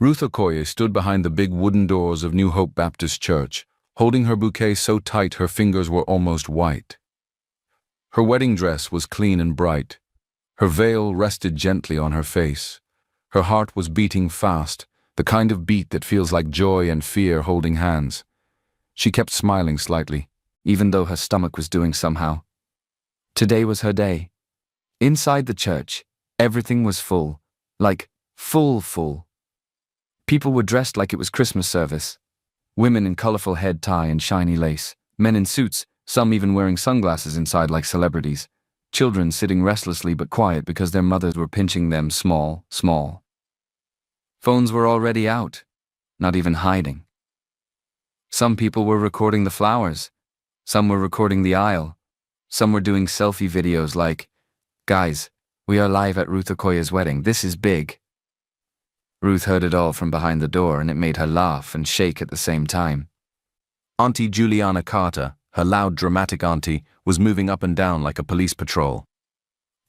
Ruth Okoye stood behind the big wooden doors of New Hope Baptist Church, holding her bouquet so tight her fingers were almost white. Her wedding dress was clean and bright. Her veil rested gently on her face. Her heart was beating fast, the kind of beat that feels like joy and fear holding hands. She kept smiling slightly, even though her stomach was doing somehow. Today was her day. Inside the church, everything was full, like full. People were dressed like it was Christmas service. Women in colorful head tie and shiny lace, men in suits, some even wearing sunglasses inside like celebrities. Children sitting restlessly but quiet because their mothers were pinching them small. Phones were already out, not even hiding. Some people were recording the flowers. Some were recording the aisle. Some were doing selfie videos like, "Guys, we are live at Ruth Okoye's wedding. This is big." Ruth heard it all from behind the door, and it made her laugh and shake at the same time. Auntie Juliana Carter, her loud, dramatic auntie, was moving up and down like a police patrol.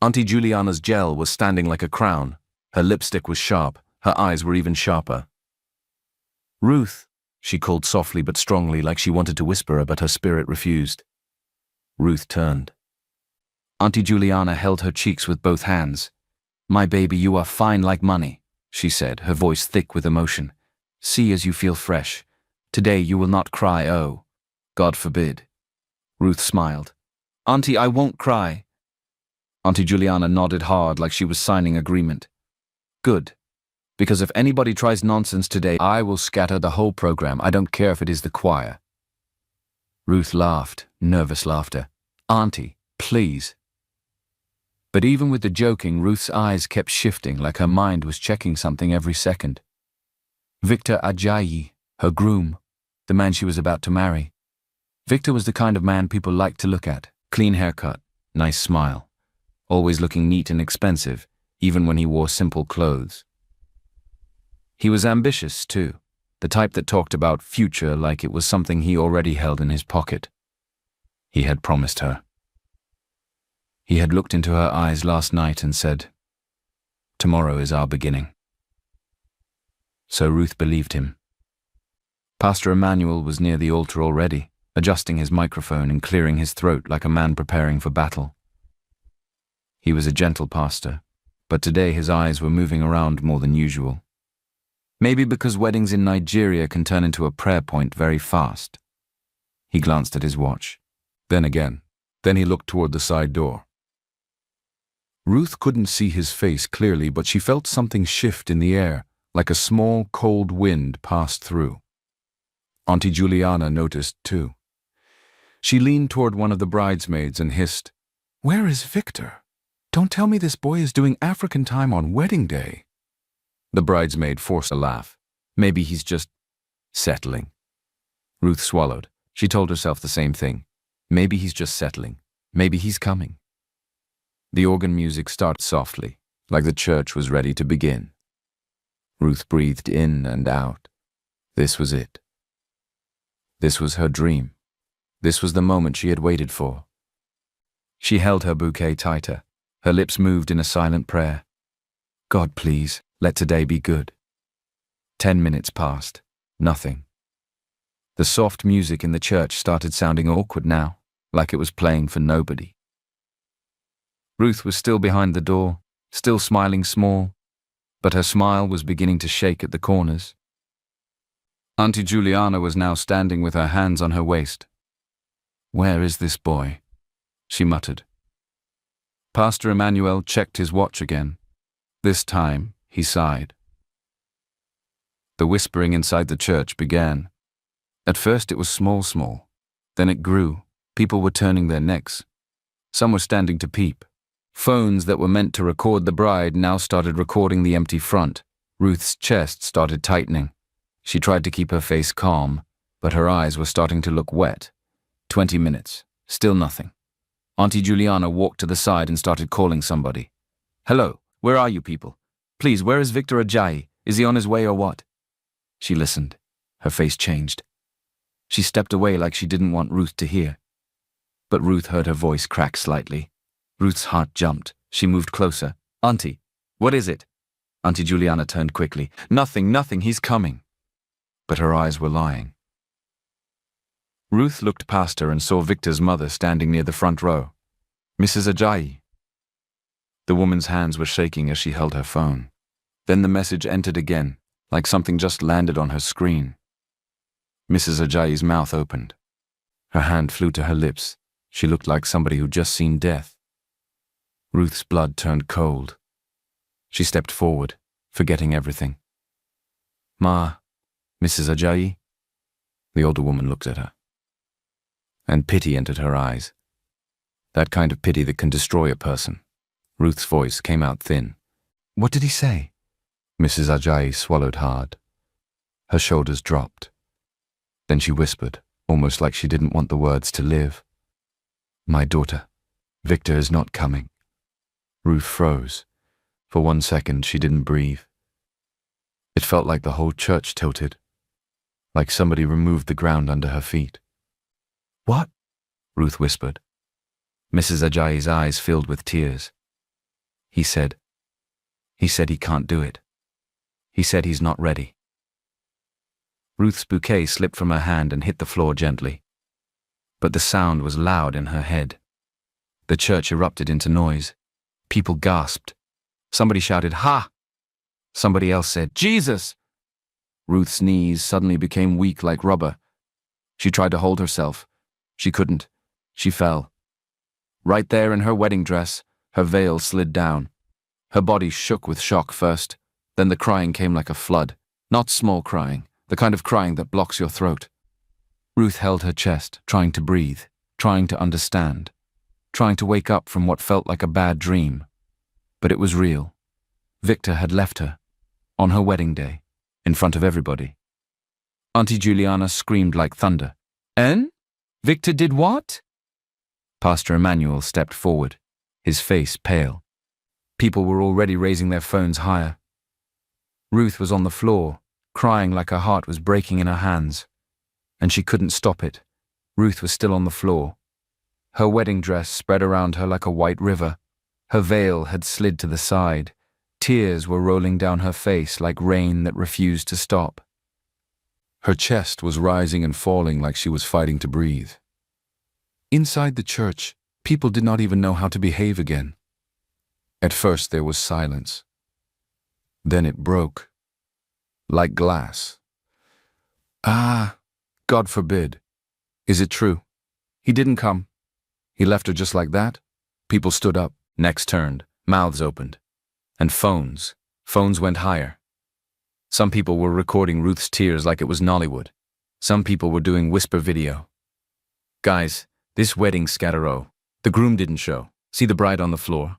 Auntie Juliana's gel was standing like a crown. Her lipstick was sharp. Her eyes were even sharper. "Ruth," she called softly but strongly, like she wanted to whisper her, but her spirit refused. Ruth turned. Auntie Juliana held her cheeks with both hands. "My baby, you are fine like money," she said, her voice thick with emotion. "See as you feel fresh. Today you will not cry, oh, God forbid." Ruth smiled. "Auntie, I won't cry." Auntie Juliana nodded hard like she was signing agreement. "Good. Because if anybody tries nonsense today, I will scatter the whole program. I don't care if it is the choir." Ruth laughed, nervous laughter. "Auntie, please." But even with the joking, Ruth's eyes kept shifting like her mind was checking something every second. Victor Ajayi, her groom, the man she was about to marry. Victor was the kind of man people liked to look at. Clean haircut, nice smile, always looking neat and expensive, even when he wore simple clothes. He was ambitious, too, the type that talked about future like it was something he already held in his pocket. He had promised her. He had looked into her eyes last night and said, "Tomorrow is our beginning." So Ruth believed him. Pastor Emmanuel was near the altar already, adjusting his microphone and clearing his throat like a man preparing for battle. He was a gentle pastor, but today his eyes were moving around more than usual. Maybe because weddings in Nigeria can turn into a prayer point very fast. He glanced at his watch. Then he looked toward the side door. Ruth couldn't see his face clearly, but she felt something shift in the air, like a small, cold wind passed through. Auntie Juliana noticed, too. She leaned toward one of the bridesmaids and hissed, "Where is Victor? Don't tell me this boy is doing African time on wedding day." The bridesmaid forced a laugh. Maybe he's just settling. Ruth swallowed. She told herself the same thing. Maybe he's just settling. Maybe he's coming. The organ music started softly, like the church was ready to begin. Ruth breathed in and out. This was it. This was her dream. This was the moment she had waited for. She held her bouquet tighter. Her lips moved in a silent prayer. "God, please, let today be good." 10 minutes passed. Nothing. The soft music in the church started sounding awkward now, like it was playing for nobody. Ruth was still behind the door, still smiling small, but her smile was beginning to shake at the corners. Auntie Juliana was now standing with her hands on her waist. "Where is this boy?" she muttered. Pastor Emmanuel checked his watch again. This time, he sighed. The whispering inside the church began. At first it was small. Then it grew. People were turning their necks. Some were standing to peep. Phones that were meant to record the bride now started recording the empty front. Ruth's chest started tightening. She tried to keep her face calm, but her eyes were starting to look wet. 20 minutes. Still nothing. Auntie Juliana walked to the side and started calling somebody. "Hello, where are you people? Please, where is Victor Ajayi? Is he on his way or what?" She listened. Her face changed. She stepped away like she didn't want Ruth to hear. But Ruth heard her voice crack slightly. Ruth's heart jumped. She moved closer. "Auntie, what is it?" Auntie Juliana turned quickly. Nothing, he's coming. But her eyes were lying. Ruth looked past her and saw Victor's mother standing near the front row. Mrs. Ajayi. The woman's hands were shaking as she held her phone. Then the message entered again, like something just landed on her screen. Mrs. Ajayi's mouth opened. Her hand flew to her lips. She looked like somebody who'd just seen death. Ruth's blood turned cold. She stepped forward, forgetting everything. Ma, Mrs. Ajayi? The older woman looked at her. And pity entered her eyes. That kind of pity that can destroy a person. Ruth's voice came out thin. What did he say? Mrs. Ajayi swallowed hard. Her shoulders dropped. Then she whispered, almost like she didn't want the words to live. My daughter, Victor is not coming. Ruth froze. For 1 second, she didn't breathe. It felt like the whole church tilted, like somebody removed the ground under her feet. What? Ruth whispered. Mrs. Ajayi's eyes filled with tears. He said he can't do it. He said he's not ready. Ruth's bouquet slipped from her hand and hit the floor gently. But the sound was loud in her head. The church erupted into noise. People gasped. Somebody shouted, "Ha!" Somebody else said, "Jesus!" Ruth's knees suddenly became weak like rubber. She tried to hold herself. She couldn't. She fell. Right there in her wedding dress, her veil slid down. Her body shook with shock first, then the crying came like a flood. Not small crying, the kind of crying that blocks your throat. Ruth held her chest, trying to breathe, trying to understand, trying to wake up from what felt like a bad dream. But it was real. Victor had left her, on her wedding day, in front of everybody. Auntie Juliana screamed like thunder. "En? Victor did what?" Pastor Emmanuel stepped forward, his face pale. People were already raising their phones higher. Ruth was on the floor, crying like her heart was breaking in her hands. And she couldn't stop it. Ruth was still on the floor. Her wedding dress spread around her like a white river. Her veil had slid to the side. Tears were rolling down her face like rain that refused to stop. Her chest was rising and falling like she was fighting to breathe. Inside the church, people did not even know how to behave again. At first there was silence. Then it broke. Like glass. Ah, God forbid. Is it true? He didn't come. He left her just like that? People stood up, necks turned, mouths opened. And phones went higher. Some people were recording Ruth's tears like it was Nollywood. Some people were doing whisper video. Guys, this wedding scatteroo. The groom didn't show. See the bride on the floor?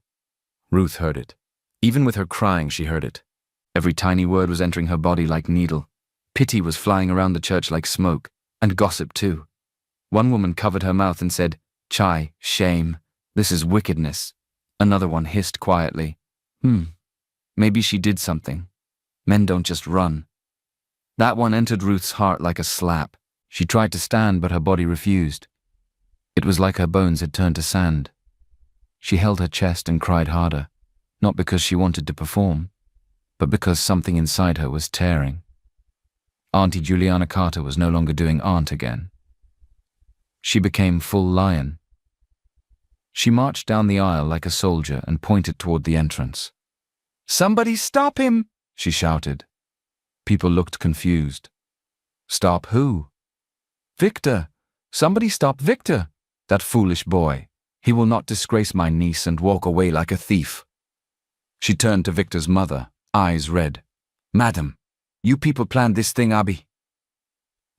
Ruth heard it. Even with her crying, she heard it. Every tiny word was entering her body like needle. Pity was flying around the church like smoke, and gossip too. One woman covered her mouth and said, "Chai, shame, this is wickedness." Another one hissed quietly, maybe she did something. Men don't just run. That one entered Ruth's heart like a slap. She tried to stand, but her body refused. It was like her bones had turned to sand. She held her chest and cried harder, not because she wanted to perform, but because something inside her was tearing. Auntie Juliana Carter was no longer doing aunt again. She became full lion. She marched down the aisle like a soldier and pointed toward the entrance. "Somebody stop him!" she shouted. People looked confused. "Stop who?" "Victor! Somebody stop Victor! That foolish boy. He will not disgrace my niece and walk away like a thief." She turned to Victor's mother, eyes red. "Madam, you people planned this thing, Abi?"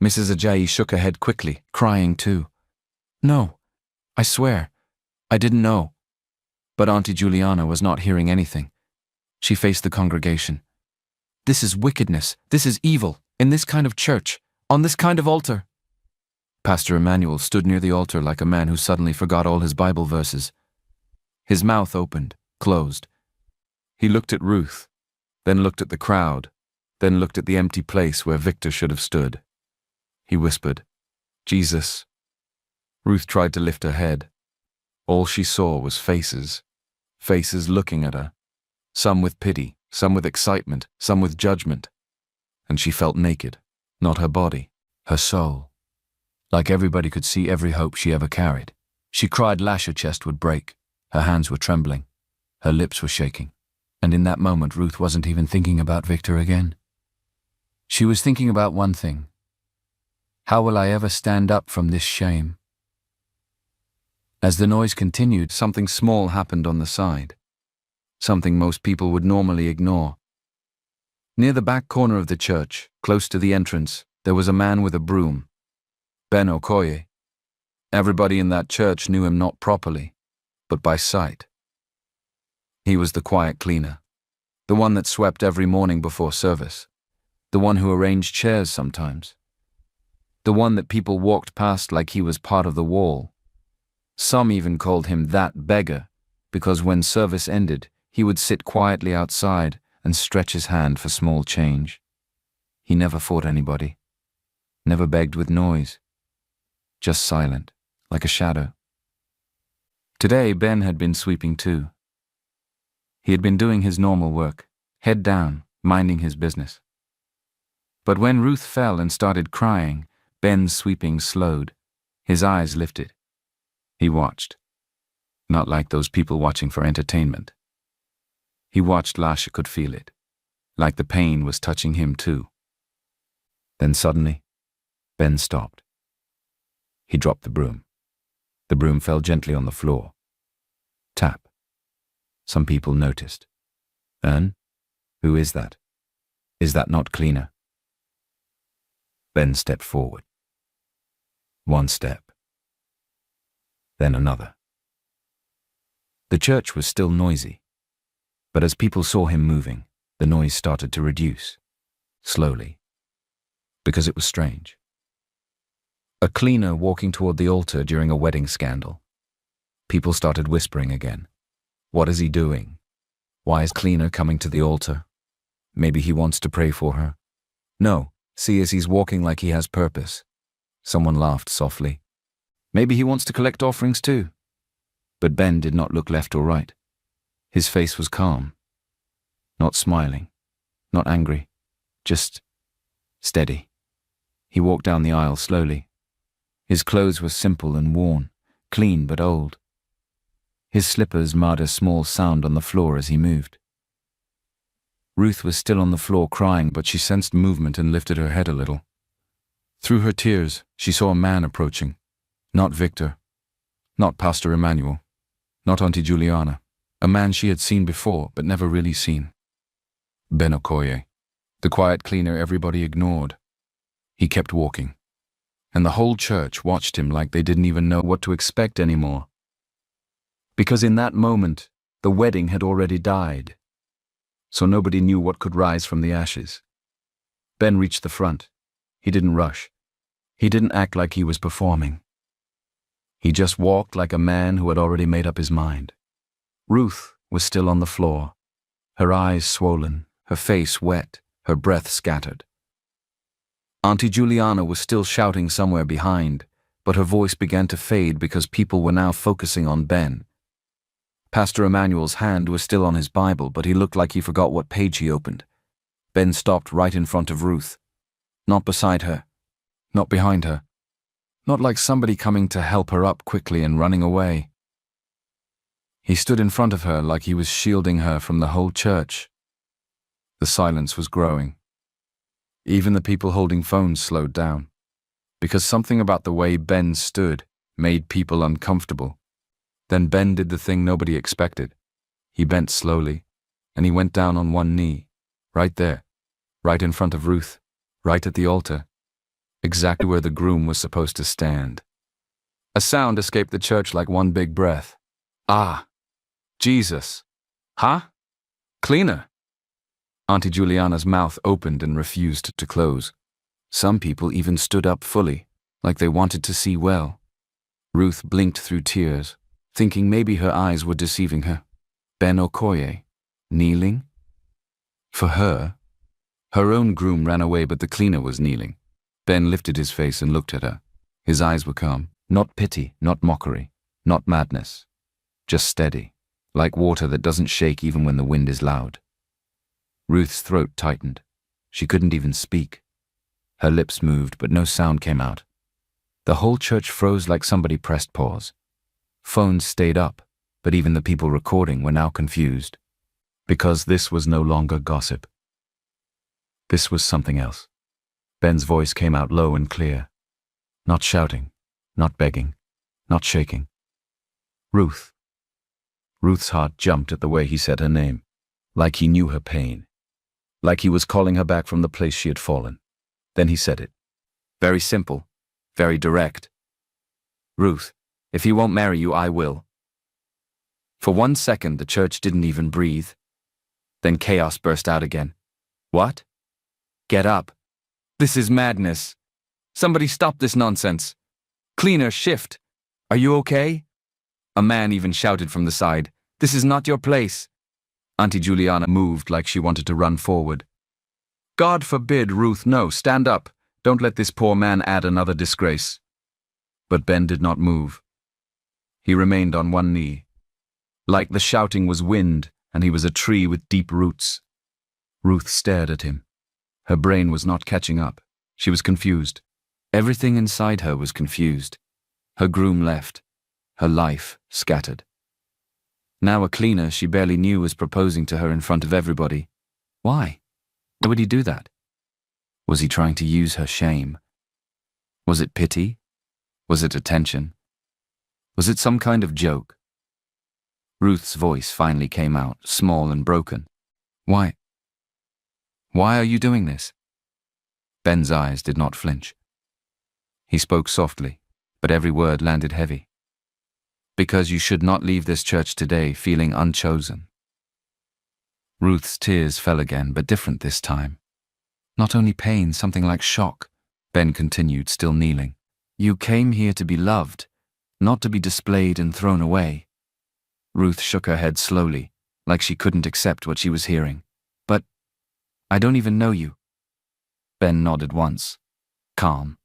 Mrs. Ajayi shook her head quickly, crying too. "No, I swear, I didn't know." But Auntie Juliana was not hearing anything. She faced the congregation. "This is wickedness. This is evil. In this kind of church. On this kind of altar." Pastor Emmanuel stood near the altar like a man who suddenly forgot all his Bible verses. His mouth opened, closed. He looked at Ruth, then looked at the crowd, then looked at the empty place where Victor should have stood. He whispered, "Jesus." Ruth tried to lift her head. All she saw was faces. Faces looking at her. Some with pity, some with excitement, some with judgment. And she felt naked, not her body, her soul. Like everybody could see every hope she ever carried. She cried her chest would break. Her hands were trembling. Her lips were shaking. And in that moment, Ruth wasn't even thinking about Victor again. She was thinking about one thing. How will I ever stand up from this shame? As the noise continued, something small happened on the side. Something most people would normally ignore. Near the back corner of the church, close to the entrance, there was a man with a broom. Ben Okoye. Everybody in that church knew him not properly, but by sight. He was the quiet cleaner, the one that swept every morning before service, the one who arranged chairs sometimes, the one that people walked past like he was part of the wall. Some even called him that beggar, because when service ended, he would sit quietly outside and stretch his hand for small change. He never fought anybody, never begged with noise, just silent, like a shadow. Today, Ben had been sweeping too. He had been doing his normal work, head down, minding his business. But when Ruth fell and started crying, Ben's sweeping slowed. His eyes lifted. He watched. Not like those people watching for entertainment. He watched Lasha could feel it, like the pain was touching him too. Then suddenly, Ben stopped. He dropped the broom. The broom fell gently on the floor. Tap. Some people noticed. Ern? Who is that? Is that not cleaner? Ben stepped forward. One step. Then another. The church was still noisy, but as people saw him moving, the noise started to reduce, slowly, because it was strange. A cleaner walking toward the altar during a wedding scandal. People started whispering again. What is he doing? Why is cleaner coming to the altar? Maybe he wants to pray for her. No, see as he's walking like he has purpose. Someone laughed softly. Maybe he wants to collect offerings too. But Ben did not look left or right. His face was calm. Not smiling. Not angry. Just steady. He walked down the aisle slowly. His clothes were simple and worn, clean but old. His slippers made a small sound on the floor as he moved. Ruth was still on the floor crying, but she sensed movement and lifted her head a little. Through her tears, she saw a man approaching. Not Victor. Not Pastor Emmanuel. Not Auntie Juliana. A man she had seen before, but never really seen. Ben Okoye, the quiet cleaner everybody ignored. He kept walking. And the whole church watched him like they didn't even know what to expect anymore. Because in that moment, the wedding had already died. So nobody knew what could rise from the ashes. Ben reached the front. He didn't rush. He didn't act like he was performing. He just walked like a man who had already made up his mind. Ruth was still on the floor, her eyes swollen, her face wet, her breath scattered. Auntie Juliana was still shouting somewhere behind, but her voice began to fade because people were now focusing on Ben. Pastor Emmanuel's hand was still on his Bible, but he looked like he forgot what page he opened. Ben stopped right in front of Ruth. Not beside her. Not behind her. Not like somebody coming to help her up quickly and running away. He stood in front of her like he was shielding her from the whole church. The silence was growing. Even the people holding phones slowed down, because something about the way Ben stood made people uncomfortable. Then Ben did the thing nobody expected. He bent slowly, and he went down on one knee, right there, right in front of Ruth, right at the altar, exactly where the groom was supposed to stand. A sound escaped the church like one big breath. Ah, Jesus. Huh? Cleaner. Auntie Juliana's mouth opened and refused to close. Some people even stood up fully, like they wanted to see well. Ruth blinked through tears, thinking maybe her eyes were deceiving her. Ben Okoye, kneeling? For her own groom ran away, but the cleaner was kneeling. Ben lifted his face and looked at her. His eyes were calm, not pity, not mockery, not madness, just steady, like water that doesn't shake even when the wind is loud. Ruth's throat tightened. She couldn't even speak. Her lips moved, but no sound came out. The whole church froze like somebody pressed pause. Phones stayed up, but even the people recording were now confused. Because this was no longer gossip. This was something else. Ben's voice came out low and clear. Not shouting, not begging, not shaking. Ruth. Ruth's heart jumped at the way he said her name, like he knew her pain, like he was calling her back from the place she had fallen. Then he said it. Very simple, very direct. Ruth, if he won't marry you, I will. For 1 second, the church didn't even breathe. Then chaos burst out again. What? Get up. This is madness. Somebody stop this nonsense. Cleaner, shift. Are you okay? A man even shouted from the side, This is not your place. Auntie Juliana moved like she wanted to run forward. God forbid, Ruth, no, stand up. Don't let this poor man add another disgrace. But Ben did not move. He remained on one knee. Like the shouting was wind, and he was a tree with deep roots. Ruth stared at him. Her brain was not catching up. She was confused. Everything inside her was confused. Her groom left. Her life scattered. Now a cleaner she barely knew was proposing to her in front of everybody. Why? Why would he do that? Was he trying to use her shame? Was it pity? Was it attention? Was it some kind of joke? Ruth's voice finally came out, small and broken. Why? Why are you doing this? Ben's eyes did not flinch. He spoke softly, but every word landed heavy. Because you should not leave this church today feeling unchosen. Ruth's tears fell again, but different this time. Not only pain, something like shock. Ben continued, still kneeling. You came here to be loved, not to be displayed and thrown away. Ruth shook her head slowly, like she couldn't accept what she was hearing. But I don't even know you. Ben nodded once, calm.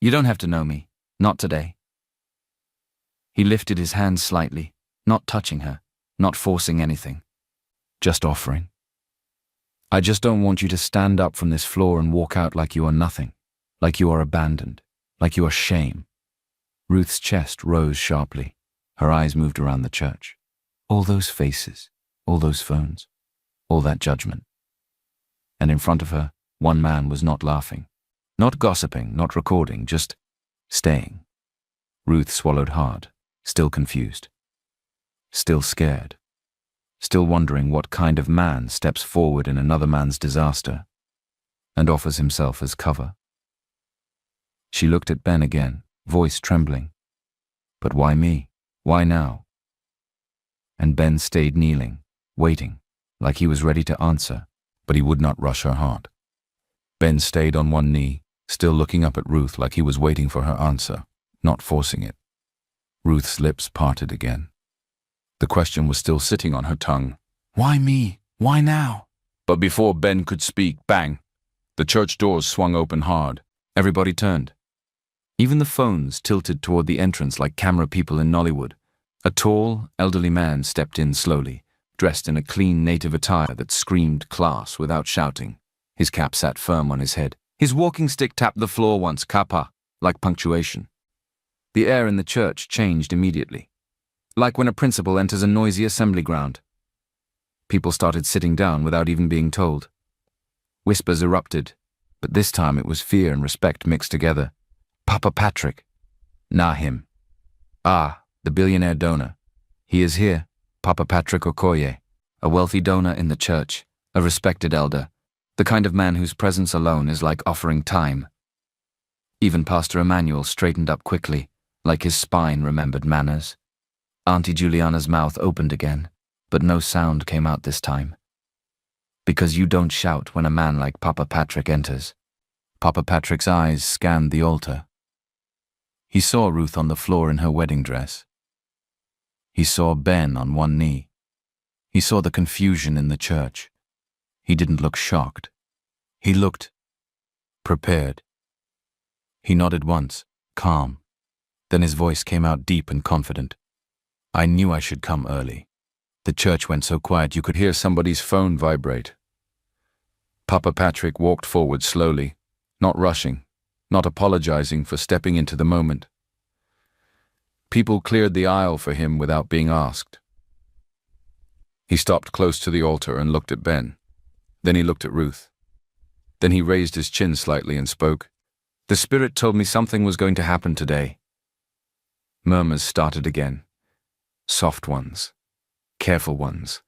You don't have to know me, not today. He lifted his hand slightly, not touching her, not forcing anything, just offering. I just don't want you to stand up from this floor and walk out like you are nothing, like you are abandoned, like you are shame. Ruth's chest rose sharply. Her eyes moved around the church. All those faces, all those phones, all that judgment. And in front of her, one man was not laughing, not gossiping, not recording, just staying. Ruth swallowed hard, still confused, still scared, still wondering what kind of man steps forward in another man's disaster and offers himself as cover. She looked at Ben again, voice trembling. But why me? Why now? And Ben stayed kneeling, waiting, like he was ready to answer, but he would not rush her heart. Ben stayed on one knee, still looking up at Ruth like he was waiting for her answer, not forcing it. Ruth's lips parted again. The question was still sitting on her tongue. Why me? Why now? But before Ben could speak, bang! The church doors swung open hard. Everybody turned. Even the phones tilted toward the entrance like camera people in Nollywood. A tall, elderly man stepped in slowly, dressed in a clean native attire that screamed class without shouting. His cap sat firm on his head. His walking stick tapped the floor once, kappa, like punctuation. The air in the church changed immediately, like when a principal enters a noisy assembly ground. People started sitting down without even being told. Whispers erupted, but this time it was fear and respect mixed together. Papa Patrick. Nah, him. Ah, the billionaire donor. He is here, Papa Patrick Okoye, a wealthy donor in the church, a respected elder, the kind of man whose presence alone is like offering time. Even Pastor Emmanuel straightened up quickly, like his spine remembered manners. Auntie Juliana's mouth opened again, but no sound came out this time. Because you don't shout when a man like Papa Patrick enters. Papa Patrick's eyes scanned the altar. He saw Ruth on the floor in her wedding dress. He saw Ben on one knee. He saw the confusion in the church. He didn't look shocked. He looked prepared. He nodded once, calm. Then his voice came out deep and confident. I knew I should come early. The church went so quiet you could hear somebody's phone vibrate. Papa Patrick walked forward slowly, not rushing, not apologizing for stepping into the moment. People cleared the aisle for him without being asked. He stopped close to the altar and looked at Ben. Then he looked at Ruth. Then he raised his chin slightly and spoke. "The Spirit told me something was going to happen today." Murmurs started again. Soft ones. Careful ones.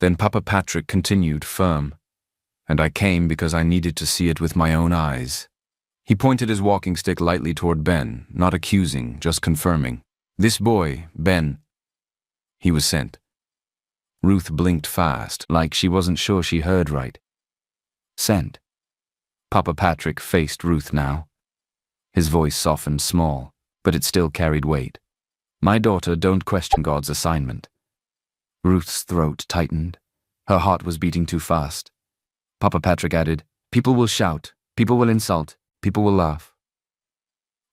Then Papa Patrick continued, firm. "And I came because I needed to see it with my own eyes." He pointed his walking stick lightly toward Ben, not accusing, just confirming. "This boy, Ben, he was sent." Ruth blinked fast, like she wasn't sure she heard right. "Sent." Papa Patrick faced Ruth now. His voice softened small, but it still carried weight. "My daughter, don't question God's assignment." Ruth's throat tightened. Her heart was beating too fast. Papa Patrick added, "People will shout, people will insult, people will laugh."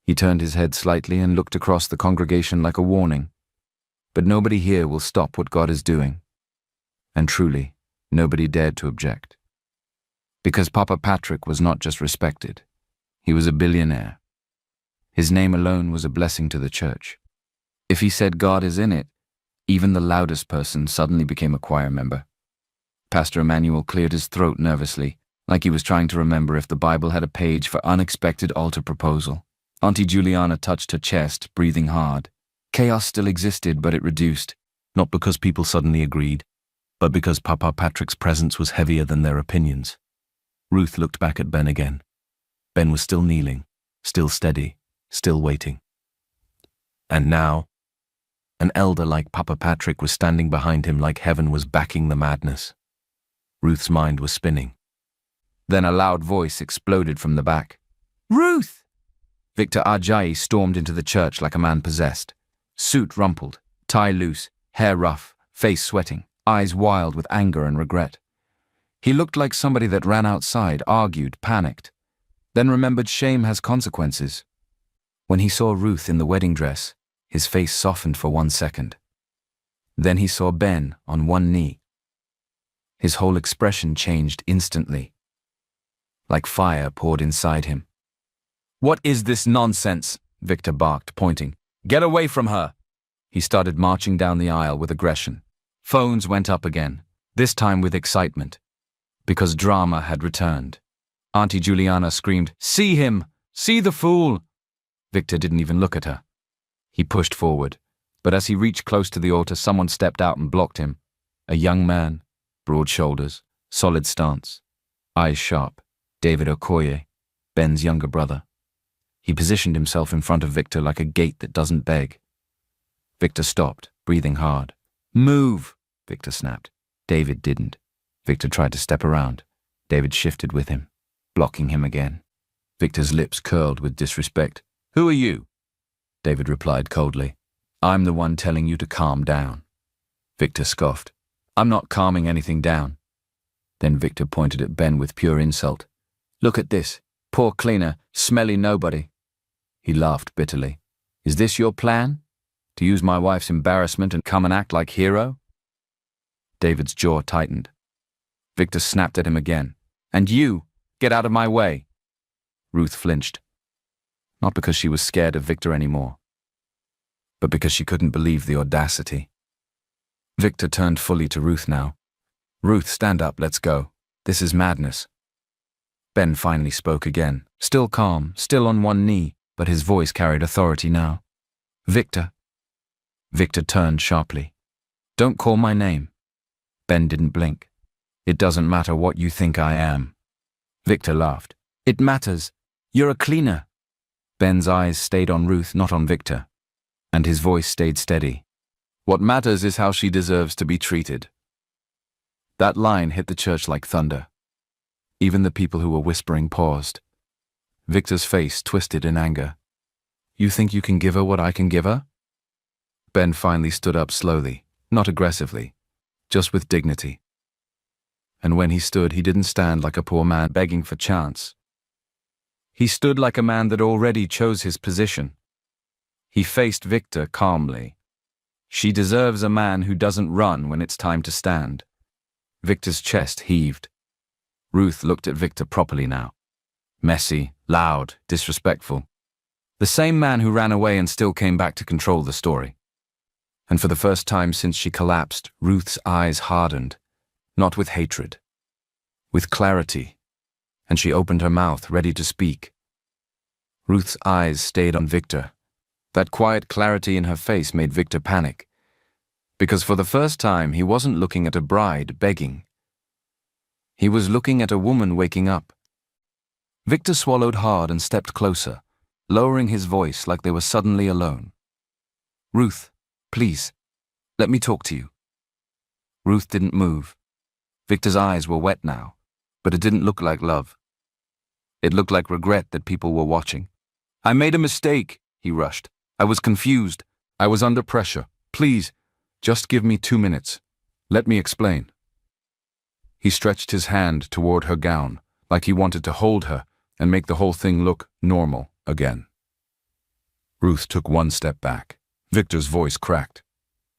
He turned his head slightly and looked across the congregation like a warning. But nobody here will stop what God is doing. And truly, nobody dared to object. Because Papa Patrick was not just respected, he was a billionaire. His name alone was a blessing to the church. If he said God is in it, even the loudest person suddenly became a choir member. Pastor Emmanuel cleared his throat nervously, like he was trying to remember if the Bible had a page for unexpected altar proposal. Auntie Juliana touched her chest, breathing hard. Chaos still existed, but it reduced. Not because people suddenly agreed, but because Papa Patrick's presence was heavier than their opinions. Ruth looked back at Ben again. Ben was still kneeling, still steady, still waiting. And now, an elder like Papa Patrick was standing behind him like heaven was backing the madness. Ruth's mind was spinning. Then a loud voice exploded from the back. "Ruth!" Victor Ajayi stormed into the church like a man possessed. Suit rumpled, tie loose, hair rough, face sweating, eyes wild with anger and regret. He looked like somebody that ran outside, argued, panicked, then remembered shame has consequences. When he saw Ruth in the wedding dress, his face softened for 1 second. Then he saw Ben on one knee. His whole expression changed instantly. Like fire poured inside him. "What is this nonsense?" Victor barked, pointing. "Get away from her!" He started marching down the aisle with aggression. Phones went up again, this time with excitement. Because drama had returned. Auntie Juliana screamed, "See him! See the fool!" Victor didn't even look at her. He pushed forward, but as he reached close to the altar, someone stepped out and blocked him. A young man, broad shoulders, solid stance, eyes sharp. David Okoye, Ben's younger brother. He positioned himself in front of Victor like a gate that doesn't beg. Victor stopped, breathing hard. "Move!" Victor snapped. David didn't. Victor tried to step around. David shifted with him, blocking him again. Victor's lips curled with disrespect. "Who are you?" David replied coldly. "I'm the one telling you to calm down." Victor scoffed. "I'm not calming anything down." Then Victor pointed at Ben with pure insult. "Look at this, poor cleaner, smelly nobody." He laughed bitterly. "Is this your plan? To use my wife's embarrassment and come and act like hero?" David's jaw tightened. Victor snapped at him again. "And you, get out of my way." Ruth flinched. Not because she was scared of Victor anymore, but because she couldn't believe the audacity. Victor turned fully to Ruth now. "Ruth, stand up, let's go. This is madness." Ben finally spoke again, still calm, still on one knee, but his voice carried authority now. "Victor." Victor turned sharply. "Don't call my name." Ben didn't blink. "It doesn't matter what you think I am." Victor laughed. "It matters. You're a cleaner." Ben's eyes stayed on Ruth, not on Victor, and his voice stayed steady. "What matters is how she deserves to be treated." That line hit the church like thunder. Even the people who were whispering paused. Victor's face twisted in anger. "You think you can give her what I can give her?" Ben finally stood up slowly, not aggressively, just with dignity. And when he stood, he didn't stand like a poor man begging for chance. He stood like a man that already chose his position. He faced Victor calmly. She deserves a man who doesn't run when it's time to stand. Victor's chest heaved. Ruth looked at Victor properly now. Messy, loud, disrespectful. The same man who ran away and still came back to control the story. And for the first time since she collapsed, Ruth's eyes hardened, not with hatred, with clarity, and she opened her mouth, ready to speak. Ruth's eyes stayed on Victor. That quiet clarity in her face made Victor panic, because for the first time he wasn't looking at a bride begging. He was looking at a woman waking up. Victor swallowed hard and stepped closer, lowering his voice like they were suddenly alone. "Ruth, please, let me talk to you." Ruth didn't move. Victor's eyes were wet now, but it didn't look like love. It looked like regret that people were watching. "I made a mistake," he rushed. "I was confused. I was under pressure. Please, just give me 2 minutes. Let me explain." He stretched his hand toward her gown, like he wanted to hold her and make the whole thing look normal again. Ruth took 1 step back. Victor's voice cracked.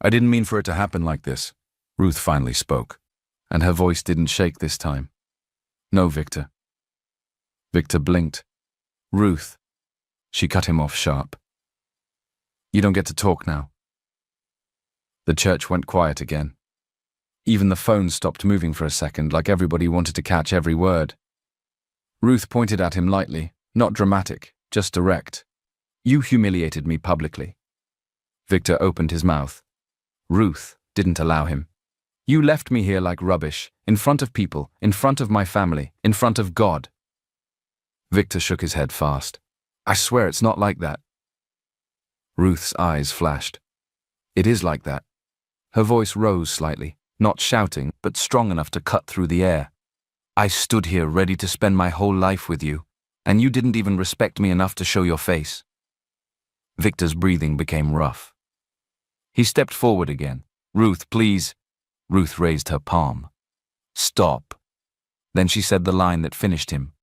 "I didn't mean for it to happen like this." Ruth finally spoke, and her voice didn't shake this time. "No, Victor." Victor blinked. "Ruth." She cut him off sharp. "You don't get to talk now." The church went quiet again. Even the phone stopped moving for a second, like everybody wanted to catch every word. Ruth pointed at him lightly, not dramatic, just direct. "You humiliated me publicly." Victor opened his mouth. Ruth didn't allow him. "You left me here like rubbish, in front of people, in front of my family, in front of God." Victor shook his head fast. "I swear it's not like that." Ruth's eyes flashed. "It is like that." Her voice rose slightly, not shouting, but strong enough to cut through the air. "I stood here ready to spend my whole life with you, and you didn't even respect me enough to show your face." Victor's breathing became rough. He stepped forward again. "Ruth, please." Ruth raised her palm. "Stop." Then she said the line that finished him.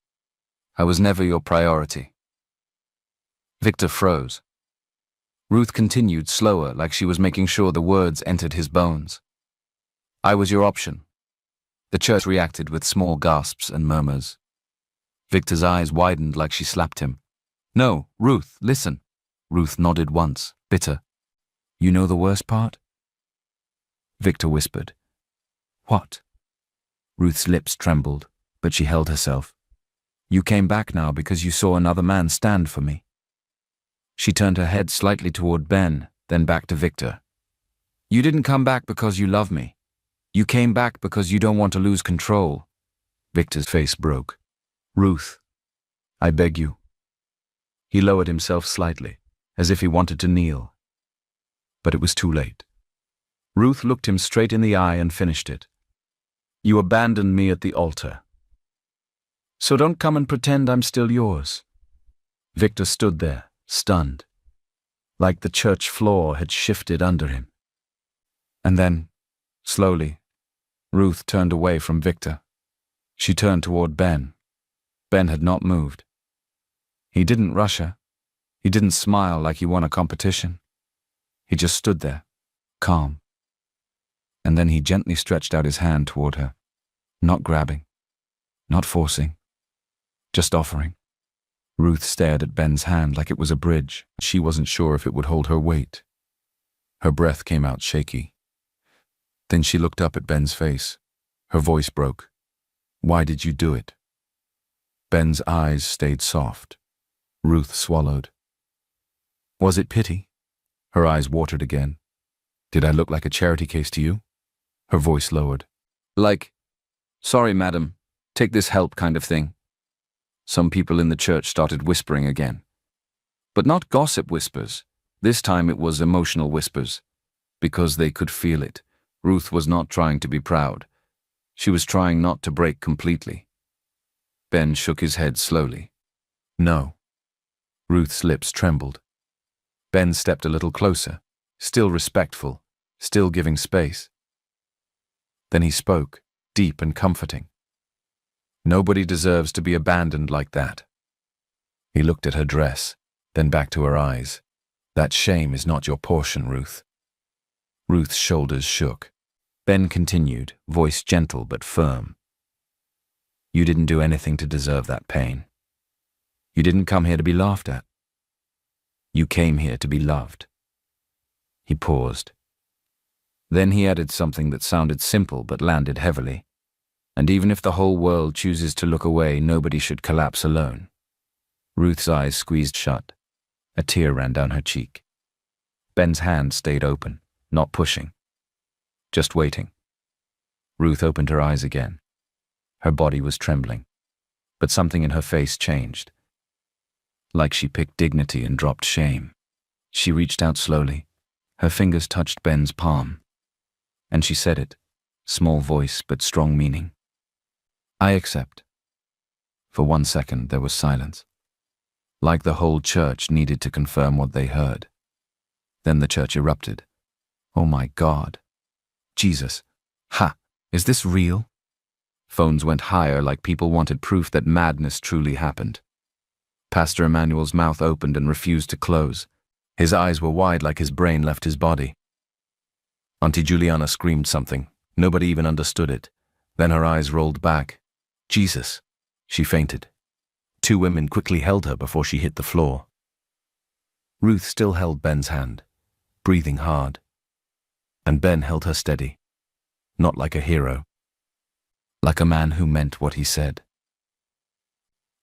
"I was never your priority." Victor froze. Ruth continued slower, like she was making sure the words entered his bones. "I was your option." The church reacted with small gasps and murmurs. Victor's eyes widened like she slapped him. "No, Ruth, listen." Ruth nodded once, bitter. "You know the worst part?" Victor whispered. "What?" Ruth's lips trembled, but she held herself. "You came back now because you saw another man stand for me." She turned her head slightly toward Ben, then back to Victor. "You didn't come back because you love me. You came back because you don't want to lose control." Victor's face broke. "Ruth, I beg you." He lowered himself slightly, as if he wanted to kneel. But it was too late. Ruth looked him straight in the eye and finished it. "You abandoned me at the altar. So don't come and pretend I'm still yours." Victor stood there, stunned, like the church floor had shifted under him. And then, slowly, Ruth turned away from Victor. She turned toward Ben. Ben had not moved. He didn't rush her. He didn't smile like he won a competition. He just stood there, calm. And then he gently stretched out his hand toward her, not grabbing, not forcing, just offering. Ruth stared at Ben's hand like it was a bridge. She wasn't sure if it would hold her weight. Her breath came out shaky. Then she looked up at Ben's face. Her voice broke. "Why did you do it?" Ben's eyes stayed soft. Ruth swallowed. "Was it pity?" Her eyes watered again. "Did I look like a charity case to you?" Her voice lowered. "Like, 'Sorry, madam, take this help' kind of thing." Some people in the church started whispering again. But not gossip whispers. This time it was emotional whispers. Because they could feel it. Ruth was not trying to be proud. She was trying not to break completely. Ben shook his head slowly. "No." Ruth's lips trembled. Ben stepped a little closer, still respectful, still giving space. Then he spoke, deep and comforting. "Nobody deserves to be abandoned like that." He looked at her dress, then back to her eyes. "That shame is not your portion, Ruth." Ruth's shoulders shook. Ben continued, voice gentle but firm. You didn't do anything to deserve that pain. You didn't come here to be laughed at. You came here to be loved." He paused. Then he added something that sounded simple but landed heavily. "And even if the whole world chooses to look away, nobody should collapse alone." Ruth's eyes squeezed shut. A tear ran down her cheek. Ben's hand stayed open, not pushing, just waiting. Ruth opened her eyes again. Her body was trembling, but something in her face changed. Like she picked dignity and dropped shame. She reached out slowly. Her fingers touched Ben's palm. And she said it, small voice but strong meaning. "I accept." For 1 second there was silence. Like the whole church needed to confirm what they heard. Then the church erupted. "Oh my God. Jesus. Ha! Is this real?" Phones went higher like people wanted proof that madness truly happened. Pastor Emmanuel's mouth opened and refused to close. His eyes were wide like his brain left his body. Auntie Juliana screamed something. Nobody even understood it. Then her eyes rolled back. "Jesus." She fainted. 2 women quickly held her before she hit the floor. Ruth still held Ben's hand, breathing hard. And Ben held her steady. Not like a hero. Like a man who meant what he said.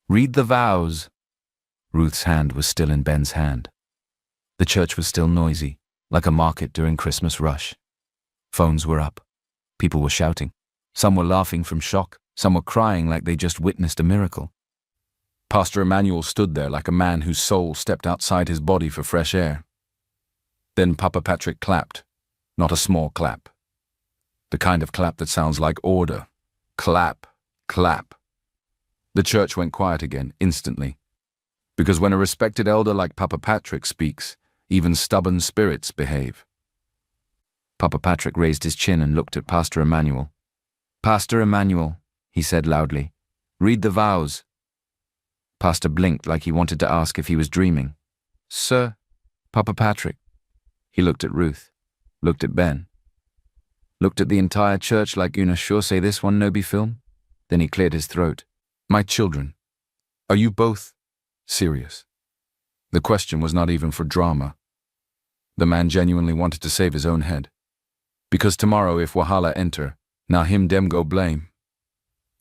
"Read the vows." Ruth's hand was still in Ben's hand. The church was still noisy, like a market during Christmas rush. Phones were up. People were shouting. Some were laughing from shock. Some were crying like they just witnessed a miracle. Pastor Emmanuel stood there like a man whose soul stepped outside his body for fresh air. Then Papa Patrick clapped. Not a small clap. The kind of clap that sounds like order. Clap, clap. The church went quiet again, instantly. Because when a respected elder like Papa Patrick speaks, even stubborn spirits behave. Papa Patrick raised his chin and looked at Pastor Emmanuel. "Pastor Emmanuel," he said loudly, "read the vows." Pastor blinked like he wanted to ask if he was dreaming. "Sir, Papa Patrick." He looked at Ruth, looked at Ben, looked at the entire church like "Una sure say this one no be film?" Then he cleared his throat. "My children, are you both serious?" The question was not even for drama. The man genuinely wanted to save his own head. Because tomorrow if Wahala enter, now him dem go blame.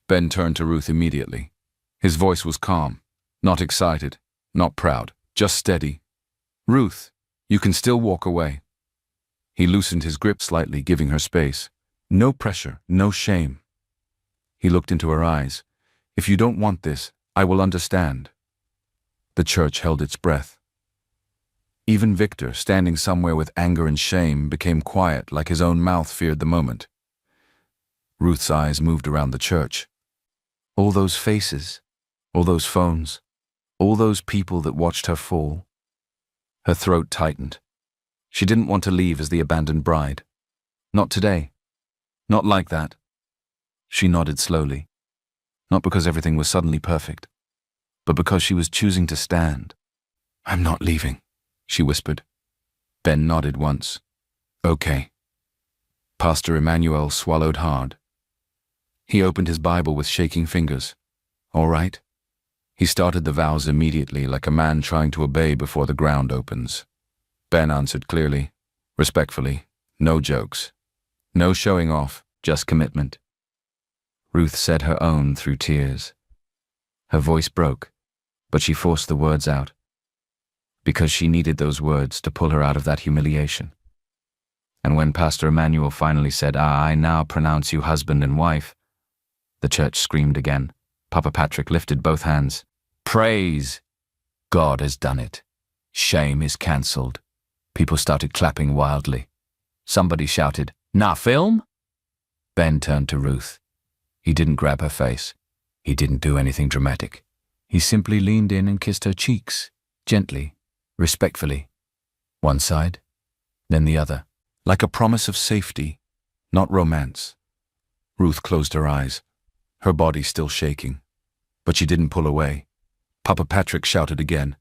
Ben turned to Ruth immediately. His voice was calm, not excited, not proud, just steady. "Ruth, you can still walk away." He loosened his grip slightly, giving her space. "No pressure, no shame." He looked into her eyes. "If you don't want this, I will understand." The church held its breath. Even Victor, standing somewhere with anger and shame, became quiet like his own mouth feared the moment. Ruth's eyes moved around the church. All those faces, all those phones, all those people that watched her fall. Her throat tightened. She didn't want to leave as the abandoned bride. Not today. Not like that. She nodded slowly. Not because everything was suddenly perfect, but because she was choosing to stand. "I'm not leaving," she whispered. Ben nodded once. "Okay." Pastor Emmanuel swallowed hard. He opened his Bible with shaking fingers. "All right." He started the vows immediately, like a man trying to obey before the ground opens. Ben answered clearly, respectfully, no jokes. No showing off, just commitment. Ruth said her own through tears. Her voice broke, but she forced the words out. Because she needed those words to pull her out of that humiliation. And when Pastor Emmanuel finally said, "I now pronounce you husband and wife," the church screamed again. Papa Patrick lifted both hands. "Praise! God has done it. Shame is cancelled." People started clapping wildly. Somebody shouted, "Nah film?" Ben turned to Ruth. He didn't grab her face. He didn't do anything dramatic. He simply leaned in and kissed her cheeks, gently, respectfully. One side, then the other, like a promise of safety, not romance. Ruth closed her eyes, her body still shaking. But she didn't pull away. Papa Patrick shouted again,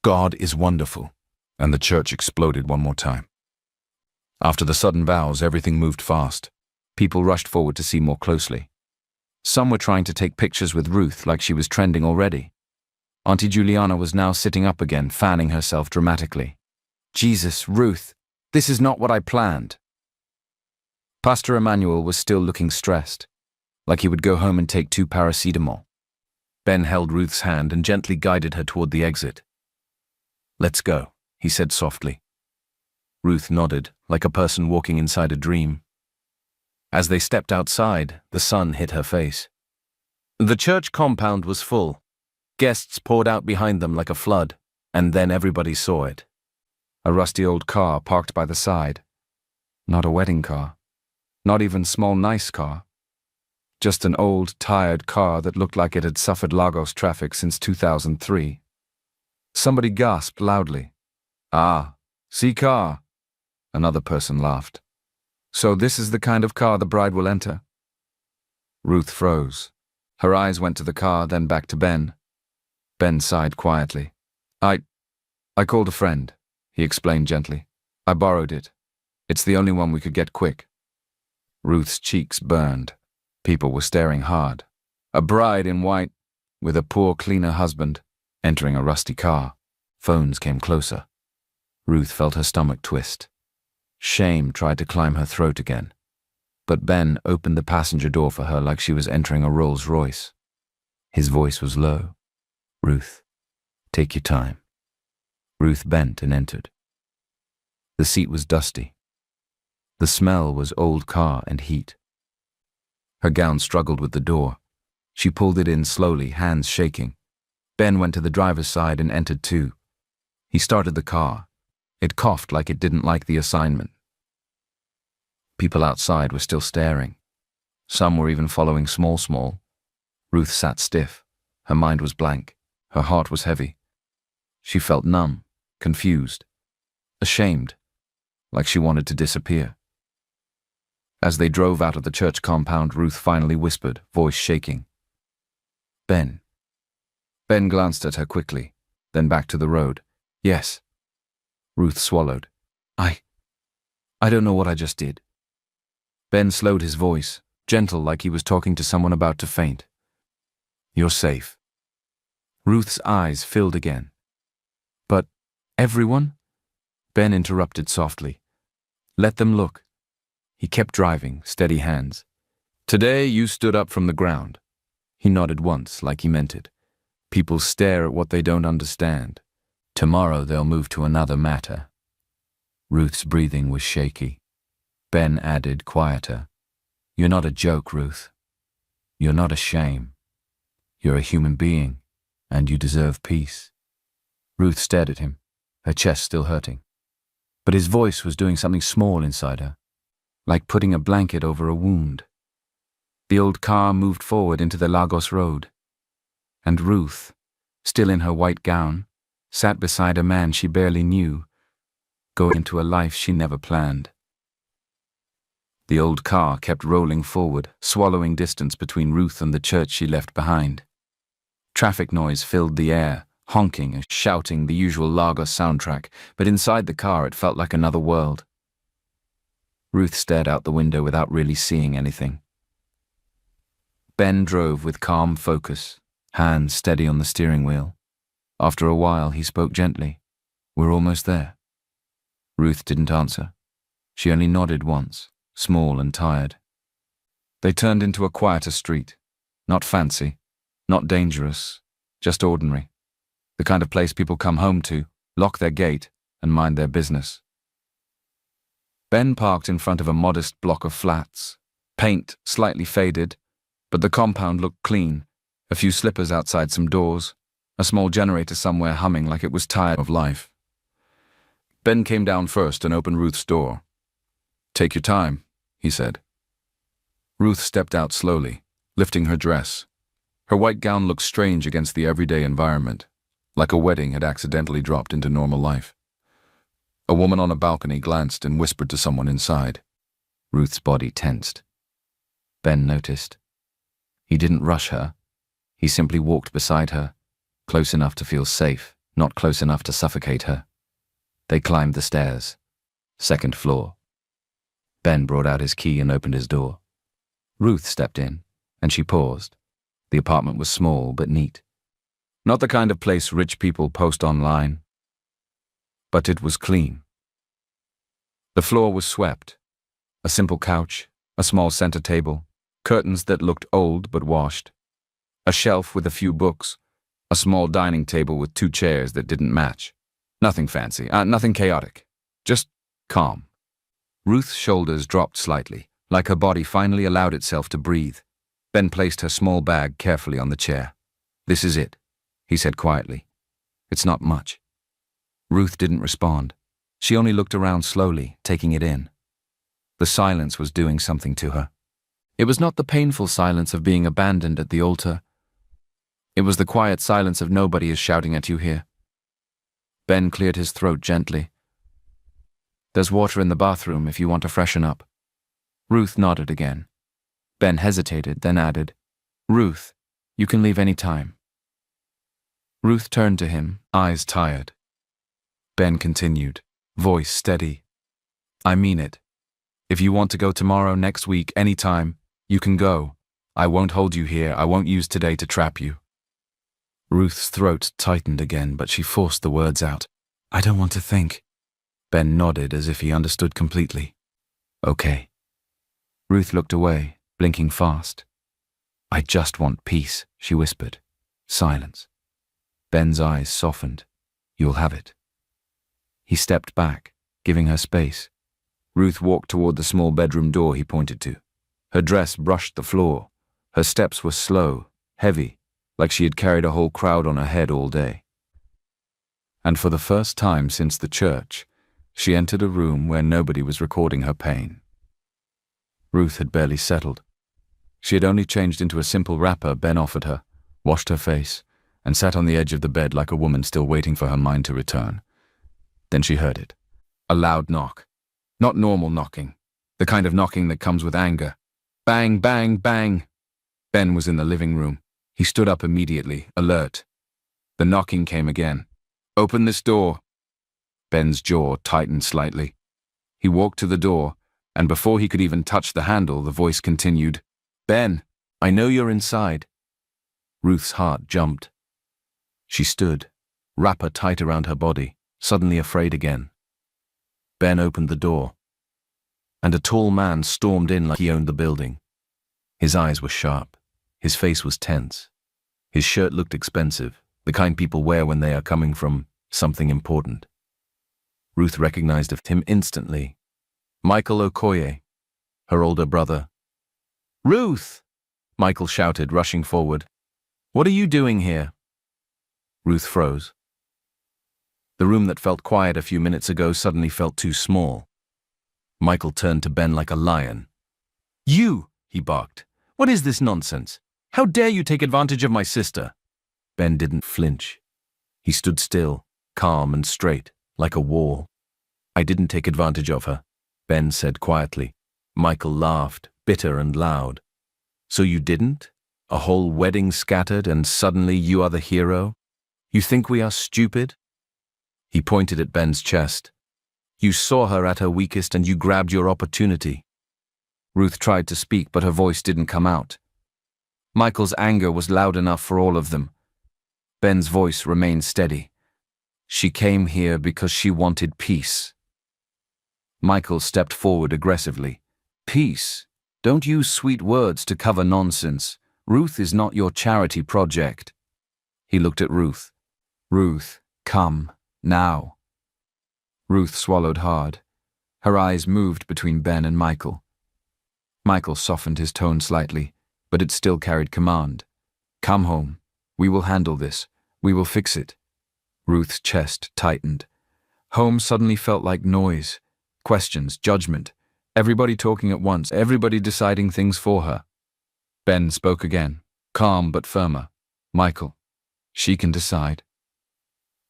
"God is wonderful," and the church exploded one more time. After the sudden vows, everything moved fast. People rushed forward to see more closely. Some were trying to take pictures with Ruth like she was trending already. Auntie Juliana was now sitting up again, fanning herself dramatically. Jesus, Ruth, this is not what I planned. Pastor Emmanuel was still looking stressed, like he would go home and take 2 paracetamol. Ben held Ruth's hand and gently guided her toward the exit. Let's go, he said softly. Ruth nodded, like a person walking inside a dream. As they stepped outside, the sun hit her face. The church compound was full. Guests poured out behind them like a flood, and then everybody saw it. A rusty old car parked by the side. Not a wedding car. Not even small nice car. Just an old, tired car that looked like it had suffered Lagos traffic since 2003. Somebody gasped loudly. Ah, see car. Another person laughed. So this is the kind of car the bride will enter? Ruth froze. Her eyes went to the car, then back to Ben. Ben sighed quietly. I called a friend, he explained gently. I borrowed it. It's the only one we could get quick. Ruth's cheeks burned. People were staring hard. A bride in white, with a poor cleaner husband, entering a rusty car. Phones came closer. Ruth felt her stomach twist. Shame tried to climb her throat again. But Ben opened the passenger door for her like she was entering a Rolls-Royce. His voice was low. Ruth, take your time. Ruth bent and entered. The seat was dusty. The smell was old car and heat. Her gown struggled with the door. She pulled it in slowly, hands shaking. Ben went to the driver's side and entered too. He started the car. It coughed like it didn't like the assignment. People outside were still staring. Some were even following small. Ruth sat stiff. Her mind was blank. Her heart was heavy. She felt numb, confused, ashamed, like she wanted to disappear. As they drove out of the church compound, Ruth finally whispered, voice shaking. Ben. Ben glanced at her quickly, then back to the road. Yes. Ruth swallowed. I don't know what I just did. Ben slowed his voice, gentle like he was talking to someone about to faint. You're safe. Ruth's eyes filled again. But everyone? Ben interrupted softly. Let them look. He kept driving, steady hands. Today you stood up from the ground. He nodded once, like he meant it. People stare at what they don't understand. Tomorrow they'll move to another matter. Ruth's breathing was shaky. Ben added, quieter. You're not a joke, Ruth. You're not a shame. You're a human being, and you deserve peace. Ruth stared at him, her chest still hurting. But his voice was doing something small inside her, like putting a blanket over a wound. The old car moved forward into the Lagos road, and Ruth, still in her white gown, sat beside a man she barely knew, going into a life she never planned. The old car kept rolling forward, swallowing distance between Ruth and the church she left behind. Traffic noise filled the air, honking and shouting the usual Lagos soundtrack, but inside the car it felt like another world. Ruth stared out the window without really seeing anything. Ben drove with calm focus, hands steady on the steering wheel. After a while, he spoke gently. We're almost there. Ruth didn't answer. She only nodded once, small and tired. They turned into a quieter street. Not fancy, not dangerous, just ordinary. The kind of place people come home to, lock their gate, and mind their business. Ben parked in front of a modest block of flats. Paint slightly faded, but the compound looked clean. A few slippers outside some doors, a small generator somewhere humming like it was tired of life. Ben came down first and opened Ruth's door. Take your time, he said. Ruth stepped out slowly, lifting her dress. Her white gown looked strange against the everyday environment, like a wedding had accidentally dropped into normal life. A woman on a balcony glanced and whispered to someone inside. Ruth's body tensed. Ben noticed. He didn't rush her. He simply walked beside her, close enough to feel safe, not close enough to suffocate her. They climbed the stairs. 2nd floor. Ben brought out his key and opened his door. Ruth stepped in, and she paused. The apartment was small but neat. Not the kind of place rich people post online. But it was clean. The floor was swept. A simple couch, a small center table, curtains that looked old but washed, a shelf with a few books, a small dining table with 2 chairs that didn't match. Nothing fancy, nothing chaotic, just calm. Ruth's shoulders dropped slightly, like her body finally allowed itself to breathe. Ben placed her small bag carefully on the chair. "This is it," he said quietly. "It's not much." Ruth didn't respond. She only looked around slowly, taking it in. The silence was doing something to her. It was not the painful silence of being abandoned at the altar. It was the quiet silence of nobody is shouting at you here. Ben cleared his throat gently. "There's water in the bathroom if you want to freshen up." Ruth nodded again. Ben hesitated, then added, "Ruth, you can leave any time." Ruth turned to him, eyes tired. Ben continued, voice steady. "I mean it. If you want to go tomorrow, next week, any time, you can go. I won't hold you here. I won't use today to trap you." Ruth's throat tightened again, but she forced the words out. "I don't want to think." Ben nodded as if he understood completely. "Okay." Ruth looked away, blinking fast. "I just want peace," she whispered. Silence. Ben's eyes softened. "You'll have it." He stepped back, giving her space. Ruth walked toward the small bedroom door he pointed to. Her dress brushed the floor. Her steps were slow, heavy, like she had carried a whole crowd on her head all day. And for the first time since the church, she entered a room where nobody was recording her pain. Ruth had barely settled. She had only changed into a simple wrapper Ben offered her, washed her face, and sat on the edge of the bed like a woman still waiting for her mind to return. Then she heard it. A loud knock. Not normal knocking. The kind of knocking that comes with anger. Bang, bang, bang. Ben was in the living room. He stood up immediately, alert. The knocking came again. "Open this door." Ben's jaw tightened slightly. He walked to the door, and before he could even touch the handle, the voice continued, "Ben, I know you're inside." Ruth's heart jumped. She stood, wrapper tight around her body, suddenly afraid again. Ben opened the door, and a tall man stormed in like he owned the building. His eyes were sharp. His face was tense. His shirt looked expensive, the kind people wear when they are coming from something important. Ruth recognized him instantly. Michael Okoye, her older brother. "Ruth!" Michael shouted, rushing forward. "What are you doing here?" Ruth froze. The room that felt quiet a few minutes ago suddenly felt too small. Michael turned to Ben like a lion. "You!" he barked. "What is this nonsense? How dare you take advantage of my sister?" Ben didn't flinch. He stood still, calm and straight, like a wall. "I didn't take advantage of her," Ben said quietly. Michael laughed, bitter and loud. "So you didn't? A whole wedding scattered and suddenly you are the hero? You think we are stupid?" He pointed at Ben's chest. "You saw her at her weakest and you grabbed your opportunity." Ruth tried to speak, but her voice didn't come out. Michael's anger was loud enough for all of them. Ben's voice remained steady. "She came here because she wanted peace." Michael stepped forward aggressively. "Peace? Don't use sweet words to cover nonsense. Ruth is not your charity project." He looked at Ruth. "Ruth, come, now." Ruth swallowed hard. Her eyes moved between Ben and Michael. Michael softened his tone slightly, but it still carried command. "Come home. We will handle this. We will fix it." Ruth's chest tightened. Home suddenly felt like noise, questions, judgment, everybody talking at once, everybody deciding things for her. Ben spoke again, calm but firmer. "Michael, she can decide."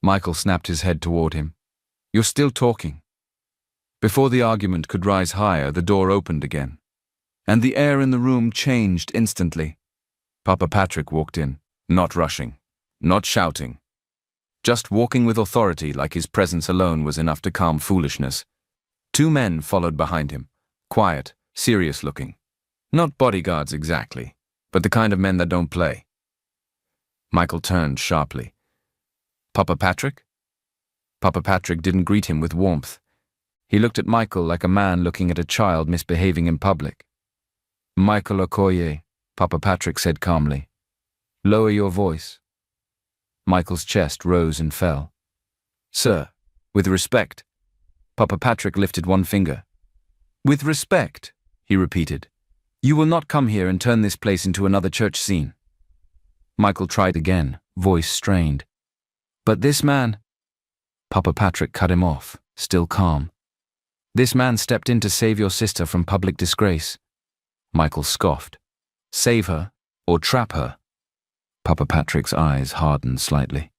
Michael snapped his head toward him. "You're still talking." Before the argument could rise higher, the door opened again, and the air in the room changed instantly. Papa Patrick walked in, not rushing, not shouting, just walking with authority like his presence alone was enough to calm foolishness. 2 men followed behind him, quiet, serious looking. Not bodyguards exactly. but the kind of men that don't play. Michael turned sharply. Papa Patrick? Papa Patrick didn't greet him with warmth. He looked at Michael like a man looking at a child misbehaving in public. Michael Okoye, Papa Patrick said calmly. Lower your voice. Michael's chest rose and fell. Sir, with respect. Papa Patrick lifted one finger. With respect, he repeated. You will not come here and turn this place into another church scene. Michael tried again, voice strained. But this man... Papa Patrick cut him off, still calm. This man stepped in to save your sister from public disgrace. Michael scoffed. Save her, or trap her? Papa Patrick's eyes hardened slightly.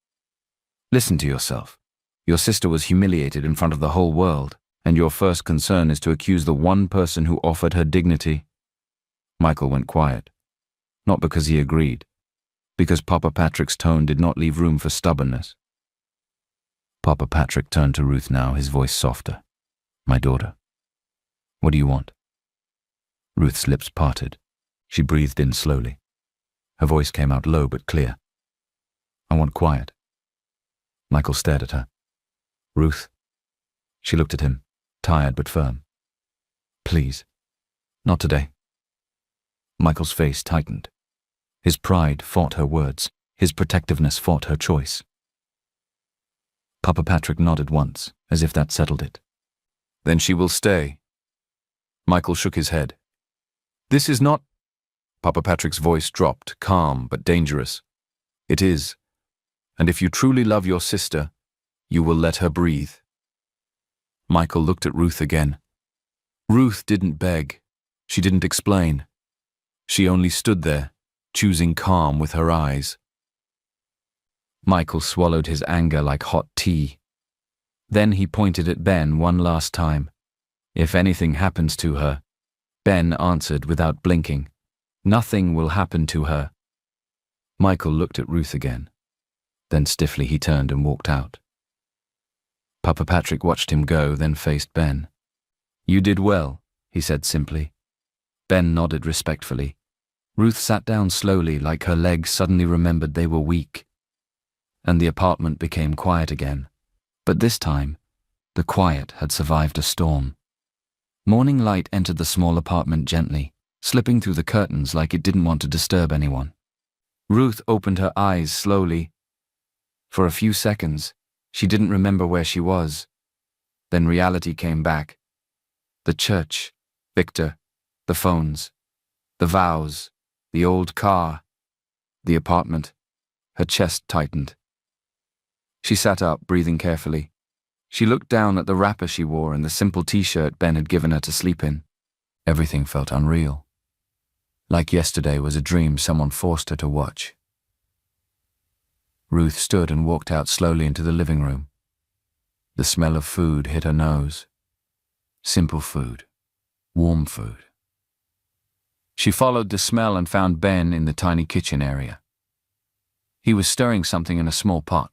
Listen to yourself. Your sister was humiliated in front of the whole world, and your first concern is to accuse the one person who offered her dignity. Michael went quiet. Not because he agreed, because Papa Patrick's tone did not leave room for stubbornness. Papa Patrick turned to Ruth now, his voice softer. My daughter. What do you want? Ruth's lips parted. She breathed in slowly. Her voice came out low but clear. I want quiet. Michael stared at her. Ruth. She looked at him, tired but firm. Please. Not today. Michael's face tightened. His pride fought her words. His protectiveness fought her choice. Papa Patrick nodded once, as if that settled it. Then she will stay. Michael shook his head. This is not... Papa Patrick's voice dropped, calm but dangerous. It is. And if you truly love your sister, you will let her breathe. Michael looked at Ruth again. Ruth didn't beg. She didn't explain. She only stood there, choosing calm with her eyes. Michael swallowed his anger like hot tea. Then he pointed at Ben one last time. If anything happens to her, Ben answered without blinking. Nothing will happen to her. Michael looked at Ruth again. Then stiffly he turned and walked out. Papa Patrick watched him go, then faced Ben. You did well, he said simply. Ben nodded respectfully. Ruth sat down slowly, like her legs suddenly remembered they were weak. And the apartment became quiet again. But this time, the quiet had survived a storm. Morning light entered the small apartment gently, slipping through the curtains like it didn't want to disturb anyone. Ruth opened her eyes slowly. For a few seconds, she didn't remember where she was. Then reality came back. The church, Victor, the phones, the vows, the old car, the apartment. Her chest tightened. She sat up, breathing carefully. She looked down at the wrapper she wore and the simple t-shirt Ben had given her to sleep in. Everything felt unreal. Like yesterday was a dream someone forced her to watch. Ruth stood and walked out slowly into the living room. The smell of food hit her nose. Simple food. Warm food. She followed the smell and found Ben in the tiny kitchen area. He was stirring something in a small pot,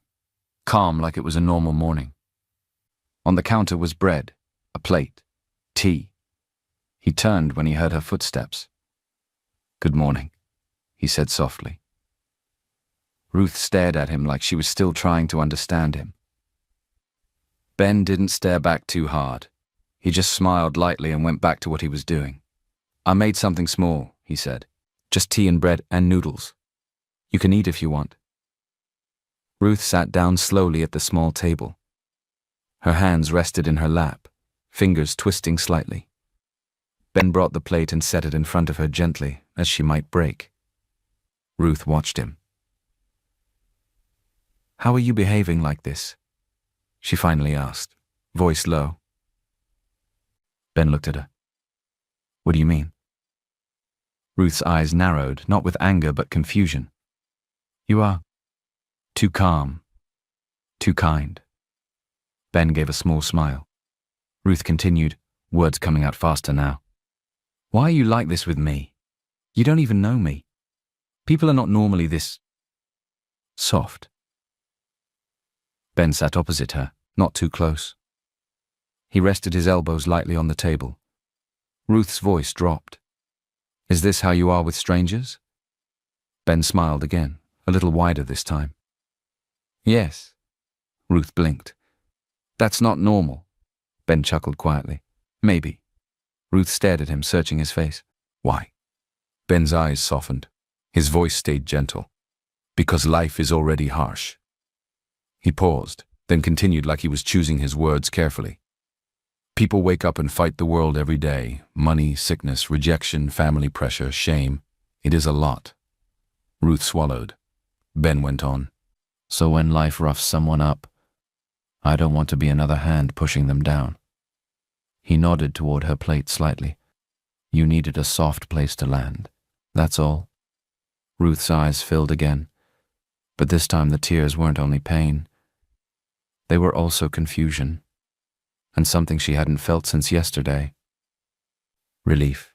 calm like it was a normal morning. On the counter was bread, a plate, tea. He turned when he heard her footsteps. Good morning, he said softly. Ruth stared at him like she was still trying to understand him. Ben didn't stare back too hard. He just smiled lightly and went back to what he was doing. I made something small, he said. Just tea and bread and noodles. You can eat if you want. Ruth sat down slowly at the small table. Her hands rested in her lap, fingers twisting slightly. Ben brought the plate and set it in front of her gently, as she might break. Ruth watched him. How are you behaving like this? She finally asked, voice low. Ben looked at her. What do you mean? Ruth's eyes narrowed, not with anger but confusion. You are too calm, too kind. Ben gave a small smile. Ruth continued, words coming out faster now. Why are you like this with me? You don't even know me. People are not normally this soft. Ben sat opposite her, not too close. He rested his elbows lightly on the table. Ruth's voice dropped. Is this how you are with strangers? Ben smiled again, a little wider this time. Yes. Ruth blinked. That's not normal. Ben chuckled quietly. Maybe. Ruth stared at him, searching his face. Why? Ben's eyes softened. His voice stayed gentle. Because life is already harsh. He paused, then continued like he was choosing his words carefully. People wake up and fight the world every day. Money, sickness, rejection, family pressure, shame. It is a lot. Ruth swallowed. Ben went on. So when life roughs someone up, I don't want to be another hand pushing them down. He nodded toward her plate slightly. You needed a soft place to land. That's all. Ruth's eyes filled again. But this time the tears weren't only pain. They were also confusion. And something she hadn't felt since yesterday. Relief.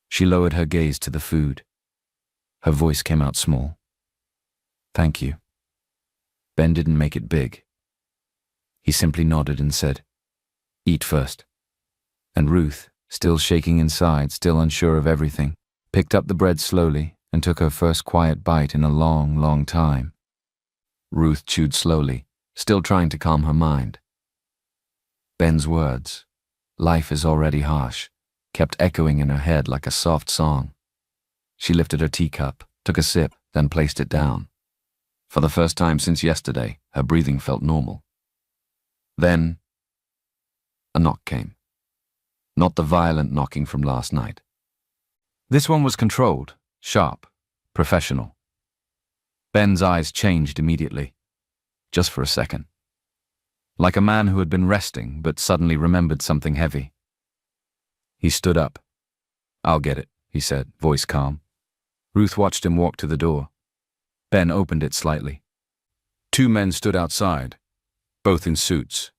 She lowered her gaze to the food. Her voice came out small. Thank you. Ben didn't make it big. He simply nodded and said, Eat first. And Ruth, still shaking inside, still unsure of everything, picked up the bread slowly and took her first quiet bite in a long, long time. Ruth chewed slowly, still trying to calm her mind. Ben's words, life is already harsh, kept echoing in her head like a soft song. She lifted her teacup, took a sip, then placed it down. For the first time since yesterday, her breathing felt normal. Then, a knock came. Not the violent knocking from last night. This one was controlled, sharp, professional. Ben's eyes changed immediately, just for a second. Like a man who had been resting but suddenly remembered something heavy. He stood up. I'll get it, he said, voice calm. Ruth watched him walk to the door. Ben opened it slightly. Two men stood outside, both in suits,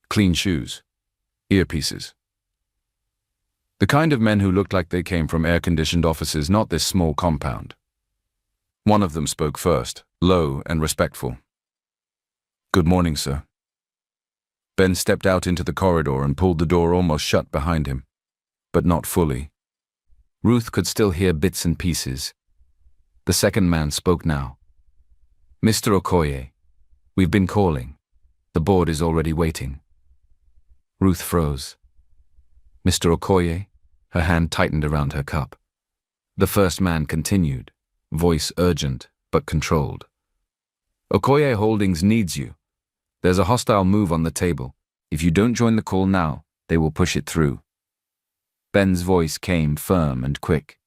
clean shoes, earpieces. The kind of men who looked like they came from air-conditioned offices, not this small compound. One of them spoke first, low and respectful. Good morning, sir. Ben stepped out into the corridor and pulled the door almost shut behind him, but not fully. Ruth could still hear bits and pieces. The second man spoke now. Mr. Okoye, we've been calling. The board is already waiting. Ruth froze. Mr. Okoye, her hand tightened around her cup. The first man continued, voice urgent but controlled. Okoye Holdings needs you. There's a hostile move on the table. If you don't join the call now, they will push it through. Ben's voice came firm and quick.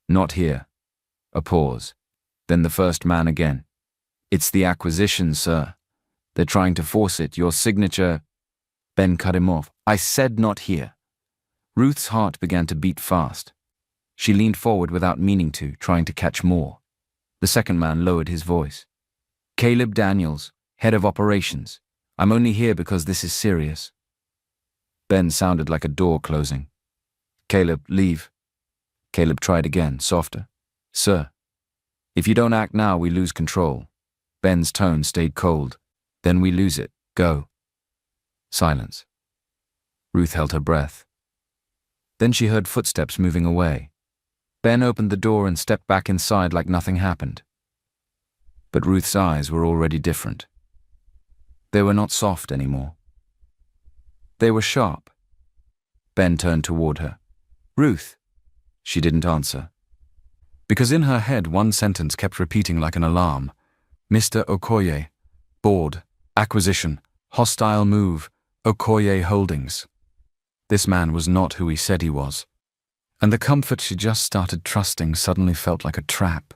Not here. A pause. Then the first man again. It's the acquisition, sir. They're trying to force it. Your signature... Ben cut him off. I said not here. Ruth's heart began to beat fast. She leaned forward without meaning to, trying to catch more. The second man lowered his voice. Caleb Daniels, head of operations. I'm only here because this is serious. Ben sounded like a door closing. Caleb, leave. Caleb tried again, softer. Sir, if you don't act now, we lose control. Ben's tone stayed cold. Then we lose it. Go. Silence. Ruth held her breath. Then she heard footsteps moving away. Ben opened the door and stepped back inside like nothing happened. But Ruth's eyes were already different. They were not soft anymore. They were sharp. Ben turned toward her. Ruth. She didn't answer. Because in her head one sentence kept repeating like an alarm. Mr. Okoye. Board. Acquisition. Hostile move. Okoye Holdings. This man was not who he said he was. And the comfort she just started trusting suddenly felt like a trap.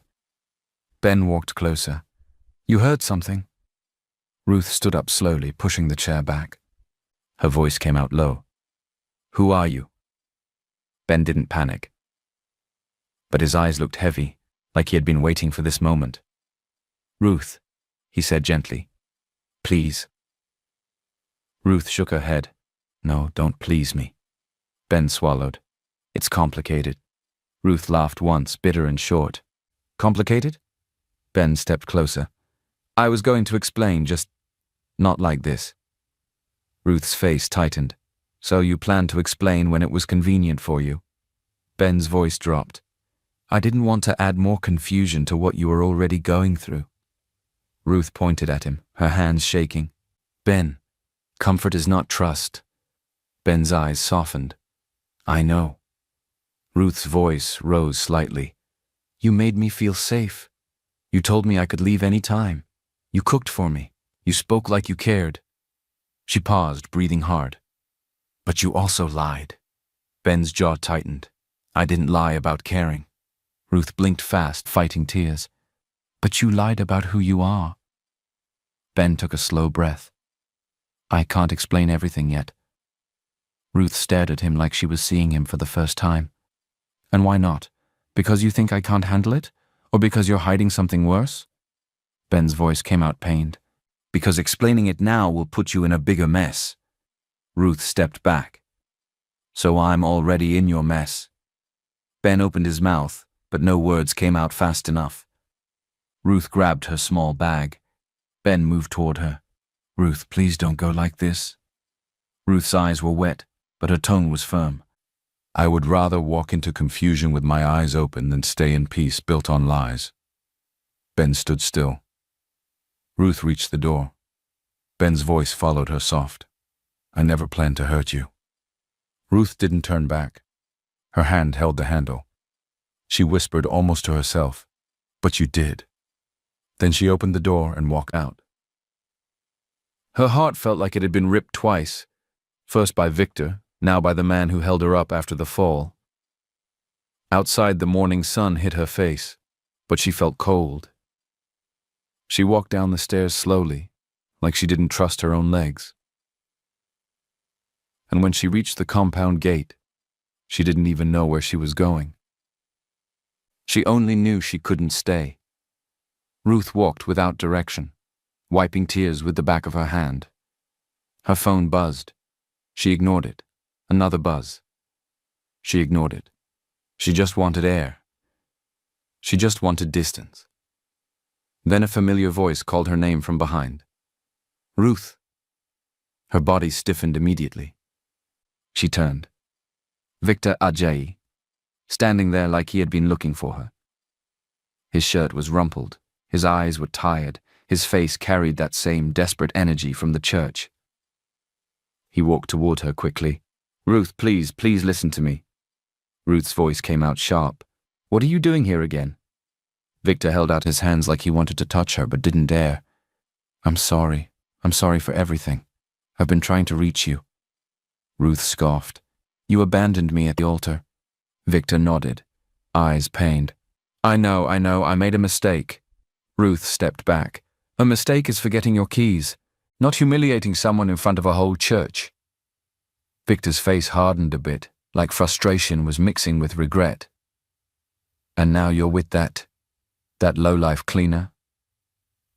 Ben walked closer. You heard something? Ruth stood up slowly, pushing the chair back. Her voice came out low. Who are you? Ben didn't panic. But his eyes looked heavy, like he had been waiting for this moment. Ruth, he said gently. Please. Ruth shook her head. No, don't please me. Ben swallowed. It's complicated. Ruth laughed once, bitter and short. Complicated? Ben stepped closer. I was going to explain, just not like this. Ruth's face tightened. So you planned to explain when it was convenient for you? Ben's voice dropped. I didn't want to add more confusion to what you were already going through. Ruth pointed at him, her hands shaking. Ben, comfort is not trust. Ben's eyes softened. I know. Ruth's voice rose slightly. You made me feel safe. You told me I could leave any time. You cooked for me. You spoke like you cared. She paused, breathing hard. But you also lied. Ben's jaw tightened. I didn't lie about caring. Ruth blinked fast, fighting tears. But you lied about who you are. Ben took a slow breath. I can't explain everything yet. Ruth stared at him like she was seeing him for the first time. And why not? Because you think I can't handle it? Or because you're hiding something worse? Ben's voice came out pained. Because explaining it now will put you in a bigger mess. Ruth stepped back. So I'm already in your mess. Ben opened his mouth, but no words came out fast enough. Ruth grabbed her small bag. Ben moved toward her. Ruth, please don't go like this. Ruth's eyes were wet, but her tone was firm. I would rather walk into confusion with my eyes open than stay in peace built on lies. Ben stood still. Ruth reached the door. Ben's voice followed her soft. I never planned to hurt you. Ruth didn't turn back. Her hand held the handle. She whispered almost to herself, but you did. Then she opened the door and walked out. Her heart felt like it had been ripped twice, first by Victor, now by the man who held her up after the fall. Outside, the morning sun hit her face, but she felt cold. She walked down the stairs slowly, like she didn't trust her own legs. And when she reached the compound gate, she didn't even know where she was going. She only knew she couldn't stay. Ruth walked without direction, wiping tears with the back of her hand. Her phone buzzed. She ignored it. Another buzz. She ignored it. She just wanted air. She just wanted distance. Then a familiar voice called her name from behind. Ruth. Her body stiffened immediately. She turned. Victor Ajayi, standing there like he had been looking for her. His shirt was rumpled, his eyes were tired, his face carried that same desperate energy from the church. He walked toward her quickly. Ruth, please listen to me. Ruth's voice came out sharp. What are you doing here again? Victor held out his hands like he wanted to touch her but didn't dare. I'm sorry. I'm sorry for everything. I've been trying to reach you. Ruth scoffed. You abandoned me at the altar. Victor nodded, eyes pained. I know, I made a mistake. Ruth stepped back. A mistake is forgetting your keys, not humiliating someone in front of a whole church. Victor's face hardened a bit, like frustration was mixing with regret. And now you're with that lowlife cleaner?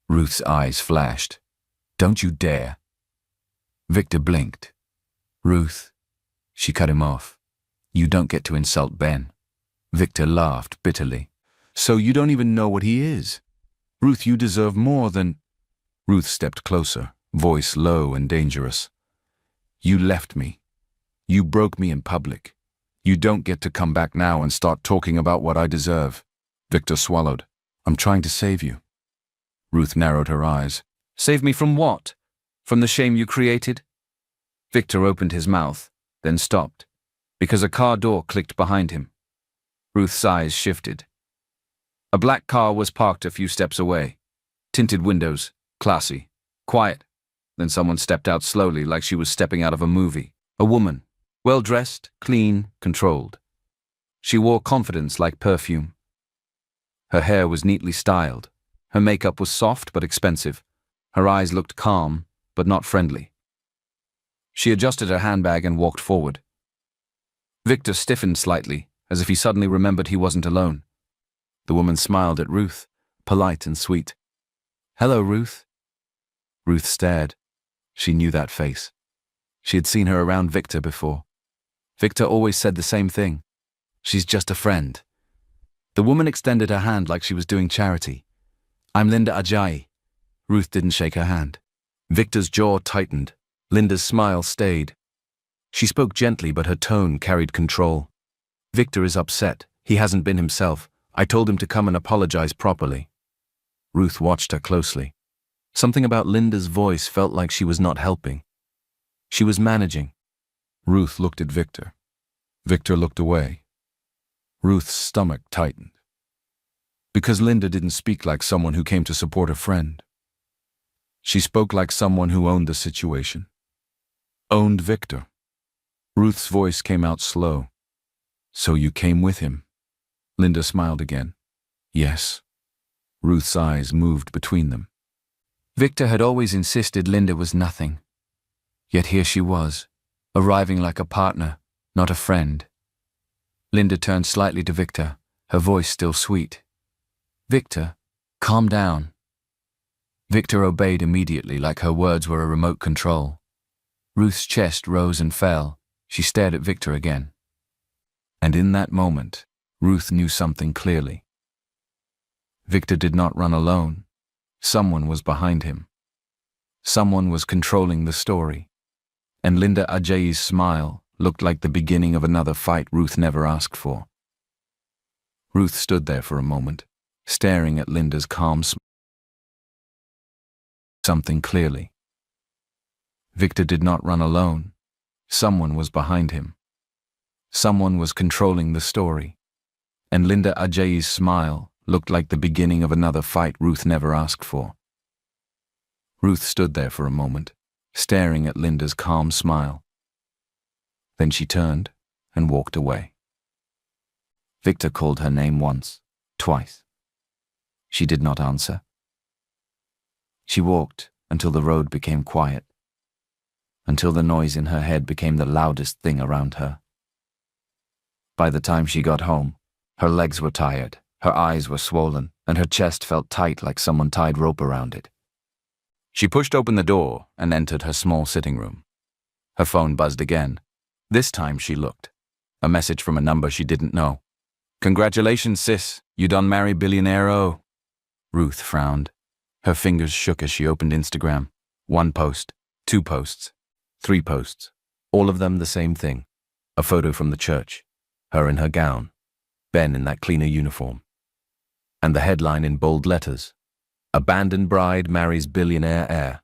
Ruth's eyes flashed. Don't you dare. Victor blinked. Ruth. She cut him off. You don't get to insult Ben. Victor laughed bitterly. So you don't even know what he is. Ruth, you deserve more than... Ruth stepped closer, voice low and dangerous. You left me. You broke me in public. You don't get to come back now and start talking about what I deserve. Victor swallowed. I'm trying to save you. Ruth narrowed her eyes. Save me from what? From the shame you created? Victor opened his mouth, then stopped, because a car door clicked behind him. Ruth's eyes shifted. A black car was parked a few steps away. Tinted windows, classy, quiet. Then someone stepped out slowly like she was stepping out of a movie. A woman, well-dressed, clean, controlled. She wore confidence like perfume. Her hair was neatly styled. Her makeup was soft but expensive. Her eyes looked calm, but not friendly. She adjusted her handbag and walked forward. Victor stiffened slightly, as if he suddenly remembered he wasn't alone. The woman smiled at Ruth, polite and sweet. Hello, Ruth. Ruth stared. She knew that face. She had seen her around Victor before. Victor always said the same thing. She's just a friend. The woman extended her hand like she was doing charity. I'm Linda Ajayi. Ruth didn't shake her hand. Victor's jaw tightened. Linda's smile stayed. She spoke gently, but her tone carried control. Victor is upset. He hasn't been himself. I told him to come and apologize properly. Ruth watched her closely. Something about Linda's voice felt like she was not helping. She was managing. Ruth looked at Victor. Victor looked away. Ruth's stomach tightened. Because Linda didn't speak like someone who came to support a friend. She spoke like someone who owned the situation. Owned Victor. Ruth's voice came out slow. So you came with him? Linda smiled again. Yes. Ruth's eyes moved between them. Victor had always insisted Linda was nothing. Yet here she was, arriving like a partner, not a friend. Linda turned slightly to Victor, her voice still sweet. Victor, calm down. Victor obeyed immediately, like her words were a remote control. Ruth's chest rose and fell. She stared at Victor again. And in that moment, Ruth knew something clearly. Victor did not run alone. Someone was behind him. Someone was controlling the story. And Linda Ajayi's smile looked like the beginning of another fight Ruth never asked for. Ruth stood there for a moment, staring at Linda's calm smile. Something clearly. Victor did not run alone. Someone was behind him. Someone was controlling the story. And Linda Ajayi's smile looked like the beginning of another fight Ruth never asked for. Ruth stood there for a moment, staring at Linda's calm smile. Then she turned and walked away. Victor called her name once, twice. She did not answer. She walked until the road became quiet, until the noise in her head became the loudest thing around her. By the time she got home, her legs were tired, her eyes were swollen, and her chest felt tight like someone tied rope around it. She pushed open the door and entered her small sitting room. Her phone buzzed again. This time she looked. A message from a number she didn't know. "Congratulations, sis. You done marry billionaire-o." Ruth frowned. Her fingers shook as she opened Instagram. 1 post, 2 posts, 3 posts. All of them the same thing. A photo from the church. Her in her gown. Ben in that cleaner uniform. And the headline in bold letters. "Abandoned bride marries billionaire heir."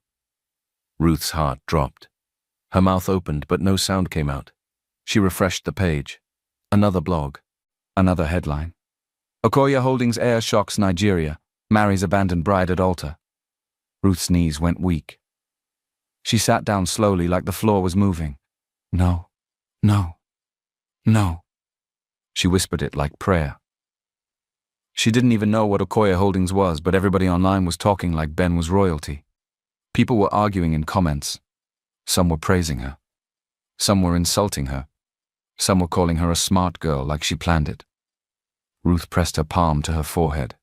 Ruth's heart dropped. Her mouth opened, but no sound came out. She refreshed the page. Another blog. Another headline. "Okoye Holdings heir shocks Nigeria. Marries abandoned bride at altar." Ruth's knees went weak. She sat down slowly like the floor was moving. "No, no, no." She whispered it like prayer. She didn't even know what Okoye Holdings was, but everybody online was talking like Ben was royalty. People were arguing in comments. Some were praising her. Some were insulting her. Some were calling her a smart girl like she planned it. Ruth pressed her palm to her forehead.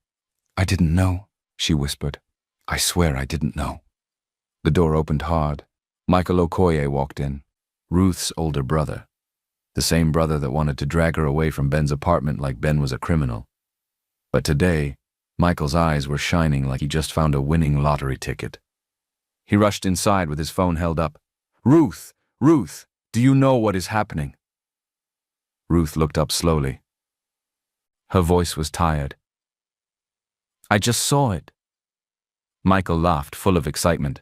"I didn't know," she whispered. "I swear I didn't know." The door opened hard. Michael Okoye walked in. Ruth's older brother. The same brother that wanted to drag her away from Ben's apartment like Ben was a criminal. But today, Michael's eyes were shining like he just found a winning lottery ticket. He rushed inside with his phone held up. "Ruth! Ruth! Do you know what is happening?" Ruth looked up slowly. Her voice was tired. "I just saw it." Michael laughed, full of excitement.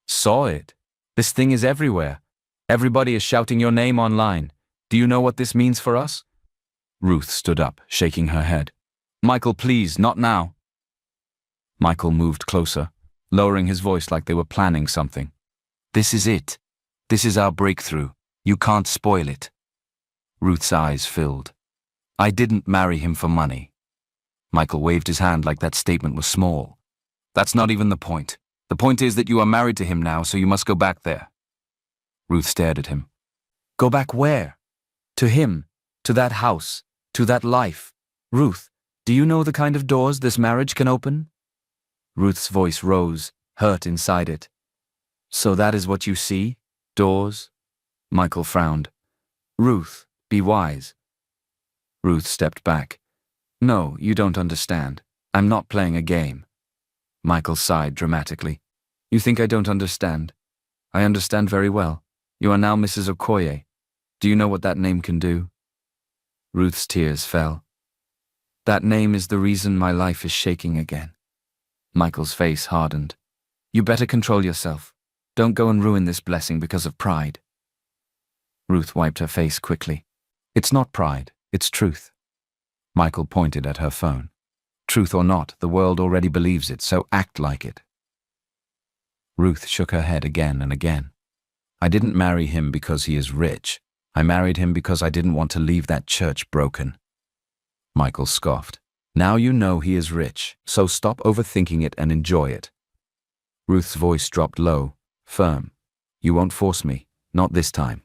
"Saw it? This thing is everywhere. Everybody is shouting your name online. Do you know what this means for us?" Ruth stood up, shaking her head. "Michael, please, not now." Michael moved closer, lowering his voice like they were planning something. "This is it. This is our breakthrough. You can't spoil it." Ruth's eyes filled. "I didn't marry him for money." Michael waved his hand like that statement was small. "That's not even the point. The point is that you are married to him now, so you must go back there." Ruth stared at him. "Go back where?" "To him. To that house. To that life. Ruth, do you know the kind of doors this marriage can open?" Ruth's voice rose, hurt inside it. "So that is what you see? Doors?" Michael frowned. "Ruth, be wise." Ruth stepped back. "No, you don't understand. I'm not playing a game." Michael sighed dramatically. "You think I don't understand? I understand very well. You are now Mrs. Okoye. Do you know what that name can do?" Ruth's tears fell. That name is the reason my life is shaking again. Michael's face hardened. You better control yourself. Don't go and ruin this blessing because of pride. Ruth wiped her face quickly. It's not pride, it's truth. Michael pointed at her phone. Truth or not, the world already believes it, so act like it. Ruth shook her head again and again. I didn't marry him because he is rich. I married him because I didn't want to leave that church broken. Michael scoffed. Now you know he is rich, so stop overthinking it and enjoy it. Ruth's voice dropped low, firm. You won't force me, not this time.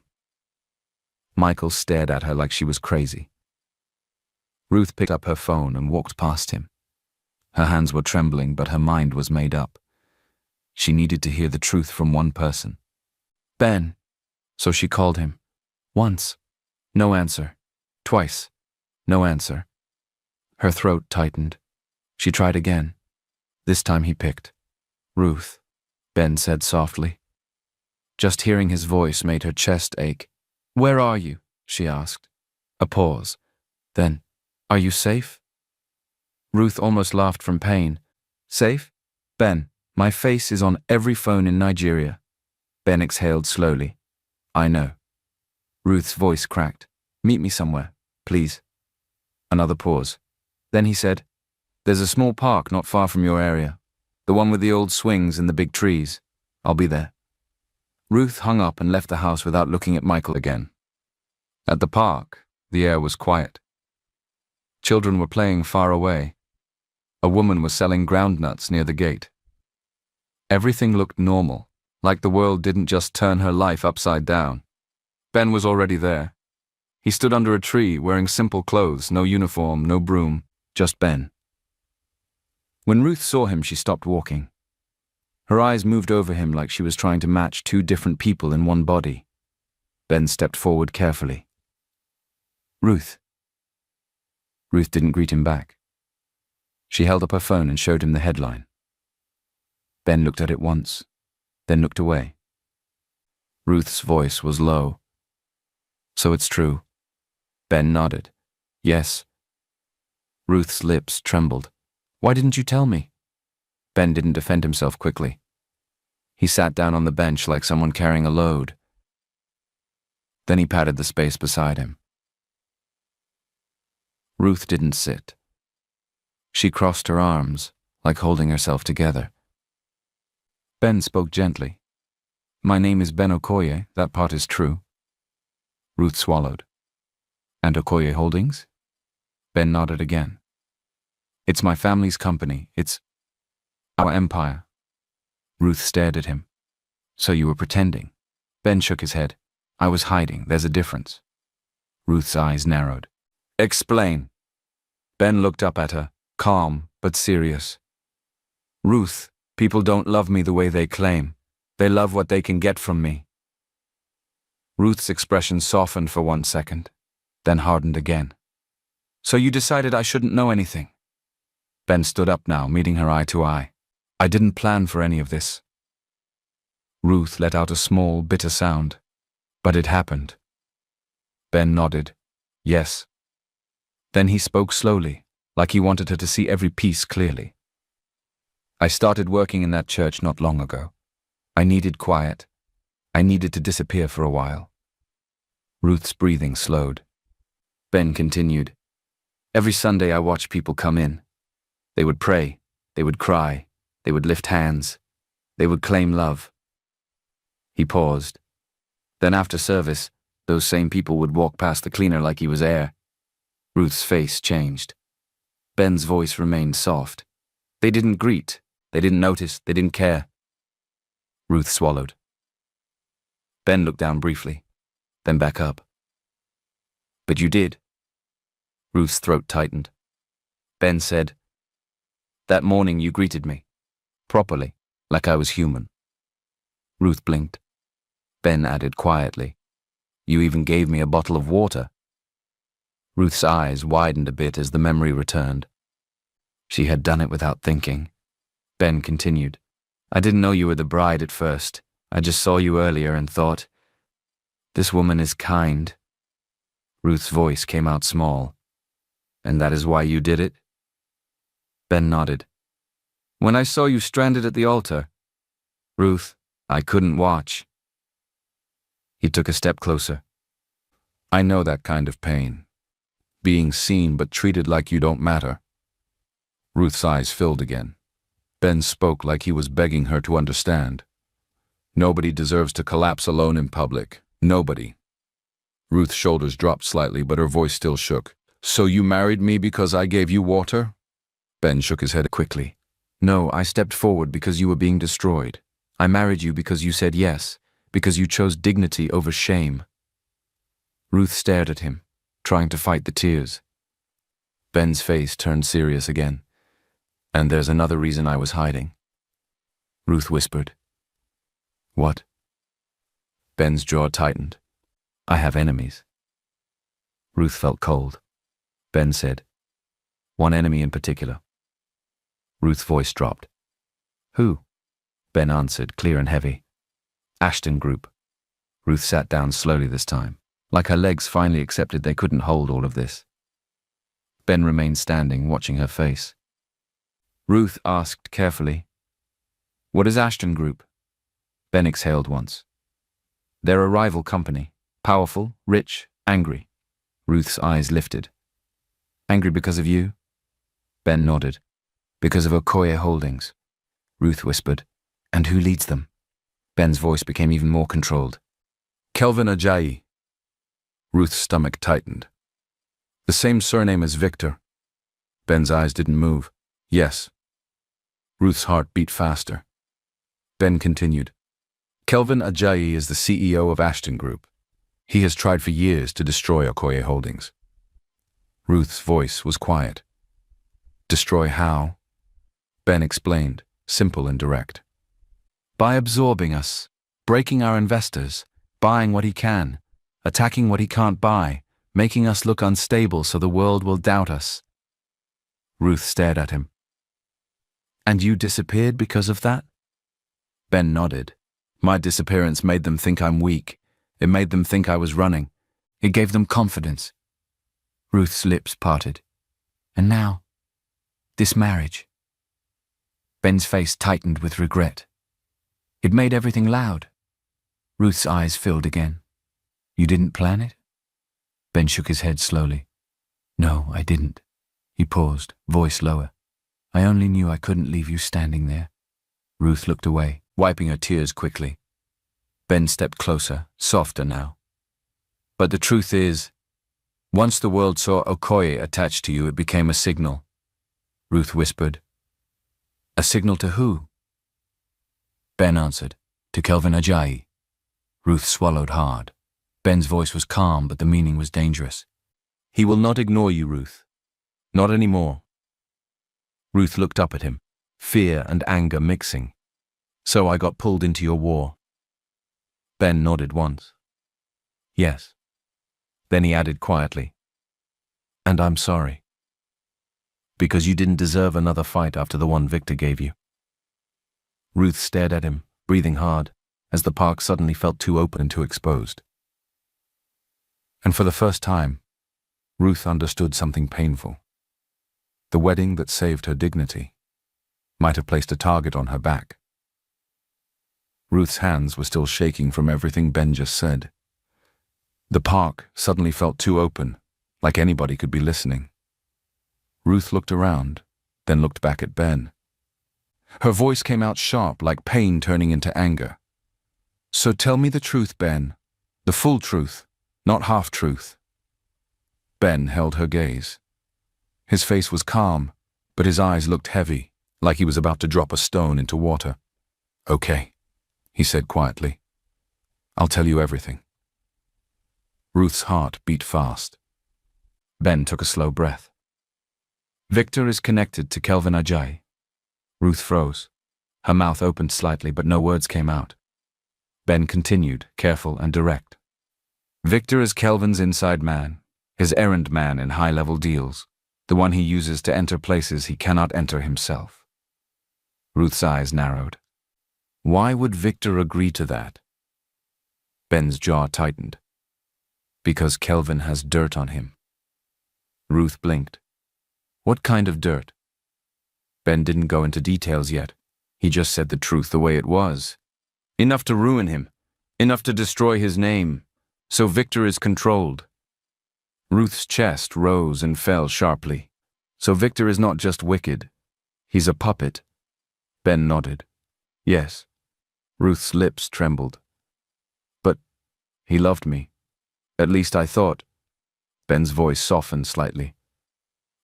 Michael stared at her like she was crazy. Ruth picked up her phone and walked past him. Her hands were trembling, but her mind was made up. She needed to hear the truth from one person. Ben. So she called him. Once. No answer. Twice. No answer. Her throat tightened. She tried again. This time he picked. Ruth, Ben said softly. Just hearing his voice made her chest ache. Where are you? She asked. A pause. Then, are you safe? Ruth almost laughed from pain. Safe? Ben, my face is on every phone in Nigeria. Ben exhaled slowly. I know. Ruth's voice cracked. Meet me somewhere, please. Another pause. Then he said, There's a small park not far from your area. The one with the old swings and the big trees. I'll be there. Ruth hung up and left the house without looking at Michael again. At the park, the air was quiet. Children were playing far away. A woman was selling groundnuts near the gate. Everything looked normal, like the world didn't just turn her life upside down. Ben was already there. He stood under a tree wearing simple clothes, no uniform, no broom, just Ben. When Ruth saw him, she stopped walking. Her eyes moved over him like she was trying to match two different people in one body. Ben stepped forward carefully. Ruth. Ruth didn't greet him back. She held up her phone and showed him the headline. Ben looked at it once, then looked away. Ruth's voice was low. So it's true. Ben nodded. Yes. Ruth's lips trembled. Why didn't you tell me? Ben didn't defend himself quickly. He sat down on the bench like someone carrying a load. Then he patted the space beside him. Ruth didn't sit. She crossed her arms, like holding herself together. Ben spoke gently. My name is Ben Okoye, that part is true. Ruth swallowed. And Okoye Holdings? Ben nodded again. It's my family's company. It's our empire. Ruth stared at him. So you were pretending? Ben shook his head. I was hiding. There's a difference. Ruth's eyes narrowed. Explain. Ben looked up at her, calm but serious. Ruth, people don't love me the way they claim. They love what they can get from me. Ruth's expression softened for 1 second, then hardened again. So you decided I shouldn't know anything? Ben stood up now, meeting her eye to eye. I didn't plan for any of this. Ruth let out a small, bitter sound. But it happened. Ben nodded. Yes. Then he spoke slowly, like he wanted her to see every piece clearly. I started working in that church not long ago. I needed quiet. I needed to disappear for a while. Ruth's breathing slowed. Ben continued. Every Sunday I watched people come in. They would pray. They would cry. They would lift hands. They would claim love. He paused. Then after service, those same people would walk past the cleaner like he was air. Ruth's face changed. Ben's voice remained soft. They didn't greet. They didn't notice. They didn't care. Ruth swallowed. Ben looked down briefly, then back up. But you did. Ruth's throat tightened. Ben said, That morning you greeted me. Properly, like I was human. Ruth blinked. Ben added quietly, You even gave me a bottle of water. Ruth's eyes widened a bit as the memory returned. She had done it without thinking. Ben continued, I didn't know you were the bride at first. I just saw you earlier and thought, This woman is kind. Ruth's voice came out small. And that is why you did it? Ben nodded. When I saw you stranded at the altar, Ruth, I couldn't watch. He took a step closer. I know that kind of pain. Being seen but treated like you don't matter. Ruth's eyes filled again. Ben spoke like he was begging her to understand. Nobody deserves to collapse alone in public. Nobody. Ruth's shoulders dropped slightly, but her voice still shook. So you married me because I gave you water? Ben shook his head quickly. No, I stepped forward because you were being destroyed. I married you because you said yes, because you chose dignity over shame. Ruth stared at him, trying to fight the tears. Ben's face turned serious again. And there's another reason I was hiding. Ruth whispered. What? Ben's jaw tightened. I have enemies. Ruth felt cold. Ben said, one enemy in particular. Ruth's voice dropped. Who? Ben answered, clear and heavy. Ashton Group. Ruth sat down slowly this time, like her legs finally accepted they couldn't hold all of this. Ben remained standing, watching her face. Ruth asked carefully, what is Ashton Group? Ben exhaled once. They're a rival company, powerful, rich, angry. Ruth's eyes lifted. Angry because of you? Ben nodded. Because of Okoye Holdings. Ruth whispered. And who leads them? Ben's voice became even more controlled. Kelvin Ajayi. Ruth's stomach tightened. The same surname as Victor. Ben's eyes didn't move. Yes. Ruth's heart beat faster. Ben continued. Kelvin Ajayi is the CEO of Ashton Group. He has tried for years to destroy Okoye Holdings. Ruth's voice was quiet. Destroy how? Ben explained, simple and direct. By absorbing us, breaking our investors, buying what he can, attacking what he can't buy, making us look unstable so the world will doubt us. Ruth stared at him. And you disappeared because of that? Ben nodded. My disappearance made them think I'm weak. It made them think I was running. It gave them confidence. Ruth's lips parted. And now, this marriage. Ben's face tightened with regret. It made everything loud. Ruth's eyes filled again. You didn't plan it? Ben shook his head slowly. No, I didn't. He paused, voice lower. I only knew I couldn't leave you standing there. Ruth looked away, wiping her tears quickly. Ben stepped closer, softer now. But the truth is, once the world saw Okoye attached to you, it became a signal. Ruth whispered. A signal to who? Ben answered, to Kelvin Ajayi. Ruth swallowed hard. Ben's voice was calm, but the meaning was dangerous. He will not ignore you, Ruth. Not anymore. Ruth looked up at him, fear and anger mixing. So I got pulled into your war. Ben nodded once. Yes. Then he added quietly, and I'm sorry. Because you didn't deserve another fight after the one Victor gave you. Ruth stared at him, breathing hard, as the park suddenly felt too open and too exposed. And for the first time, Ruth understood something painful. The wedding that saved her dignity might have placed a target on her back. Ruth's hands were still shaking from everything Ben just said. The park suddenly felt too open, like anybody could be listening. Ruth looked around, then looked back at Ben. Her voice came out sharp, like pain turning into anger. So tell me the truth, Ben. The full truth, not half-truth. Ben held her gaze. His face was calm, but his eyes looked heavy, like he was about to drop a stone into water. Okay, he said quietly. I'll tell you everything. Ruth's heart beat fast. Ben took a slow breath. Victor is connected to Kelvin Ajayi. Ruth froze. Her mouth opened slightly, but no words came out. Ben continued, careful and direct. Victor is Kelvin's inside man, his errand man in high-level deals, the one he uses to enter places he cannot enter himself. Ruth's eyes narrowed. Why would Victor agree to that? Ben's jaw tightened. Because Kelvin has dirt on him. Ruth blinked, What kind of dirt? Ben didn't go into details yet. He just said the truth the way it was. Enough to ruin him. Enough to destroy his name. So Victor is controlled. Ruth's chest rose and fell sharply. So Victor is not just wicked. He's a puppet. Ben nodded. Yes. Ruth's lips trembled. But he loved me. At least I thought. Ben's voice softened slightly.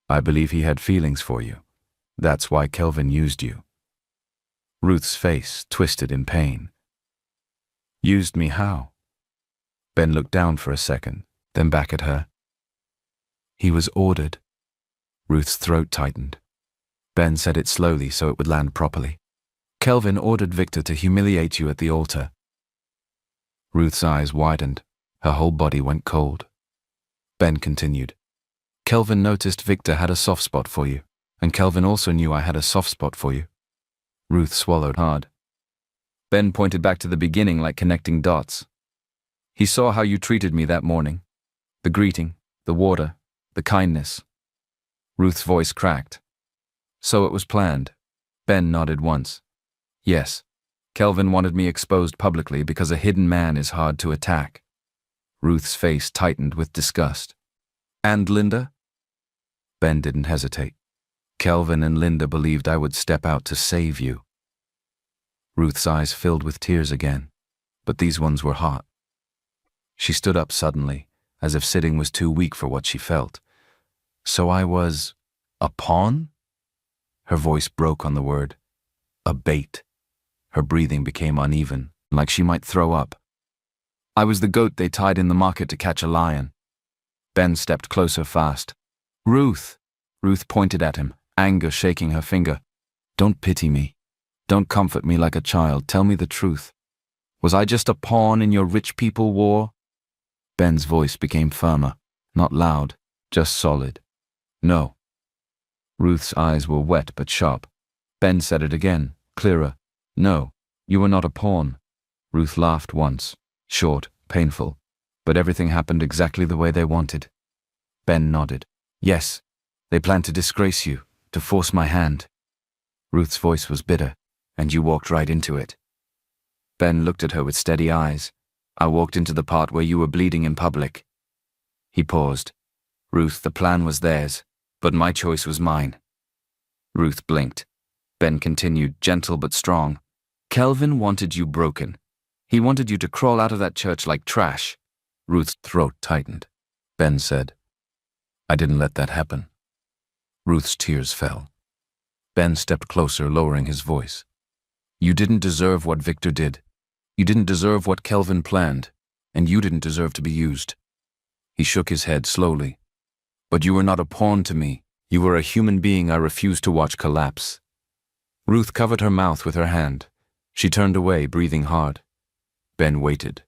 I believe he had feelings for you. That's why Kelvin used you. Ruth's face twisted in pain. Used me how? Ben looked down for a second, then back at her. He was ordered. Ruth's throat tightened. Ben said it slowly so it would land properly. Kelvin ordered Victor to humiliate you at the altar. Ruth's eyes widened. Her whole body went cold. Ben continued. Kelvin noticed Victor had a soft spot for you, and Kelvin also knew I had a soft spot for you. Ruth swallowed hard. Ben pointed back to the beginning like connecting dots. He saw how you treated me that morning. The greeting, the water, the kindness. Ruth's voice cracked. So it was planned. Ben nodded once. Yes. Kelvin wanted me exposed publicly because a hidden man is hard to attack. Ruth's face tightened with disgust. And Linda? Ben didn't hesitate. Kelvin and Linda believed I would step out to save you. Ruth's eyes filled with tears again, but these ones were hot. She stood up suddenly, as if sitting was too weak for what she felt. So I was a pawn? Her voice broke on the word. A bait. Her breathing became uneven, like she might throw up. I was the goat they tied in the market to catch a lion. Ben stepped closer fast. Ruth! Ruth pointed at him, anger shaking her finger. Don't pity me. Don't comfort me like a child. Tell me the truth. Was I just a pawn in your rich people war? Ben's voice became firmer, not loud, just solid. No. Ruth's eyes were wet but sharp. Ben said it again, clearer. No, you were not a pawn. Ruth laughed once, short, painful, but everything happened exactly the way they wanted. Ben nodded. Yes, they planned to disgrace you, to force my hand. Ruth's voice was bitter, and you walked right into it. Ben looked at her with steady eyes. I walked into the part where you were bleeding in public. He paused. Ruth, the plan was theirs, but my choice was mine. Ruth blinked. Ben continued, gentle but strong. Kelvin wanted you broken. He wanted you to crawl out of that church like trash. Ruth's throat tightened. Ben said, I didn't let that happen. Ruth's tears fell. Ben stepped closer, lowering his voice. You didn't deserve what Victor did. You didn't deserve what Kelvin planned, and you didn't deserve to be used. He shook his head slowly. But you were not a pawn to me. You were a human being I refused to watch collapse. Ruth covered her mouth with her hand. She turned away, breathing hard. Ben waited.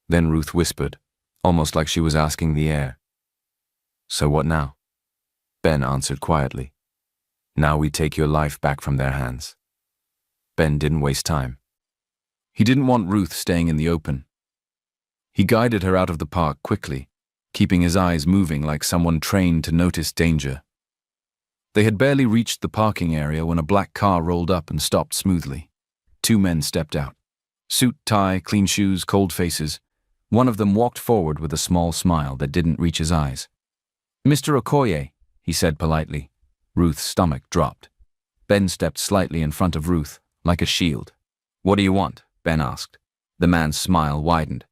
Then Ruth whispered, almost like she was asking the air. So what now? Ben answered quietly. Now we take your life back from their hands. Ben didn't waste time. He didn't want Ruth staying in the open. He guided her out of the park quickly, keeping his eyes moving like someone trained to notice danger. They had barely reached the parking area when a black car rolled up and stopped smoothly. Two men stepped out. Suit, tie, clean shoes, cold faces. One of them walked forward with a small smile that didn't reach his eyes. Mr. Okoye, he said politely. Ruth's stomach dropped. Ben stepped slightly in front of Ruth, like a shield. What do you want? Ben asked. The man's smile widened.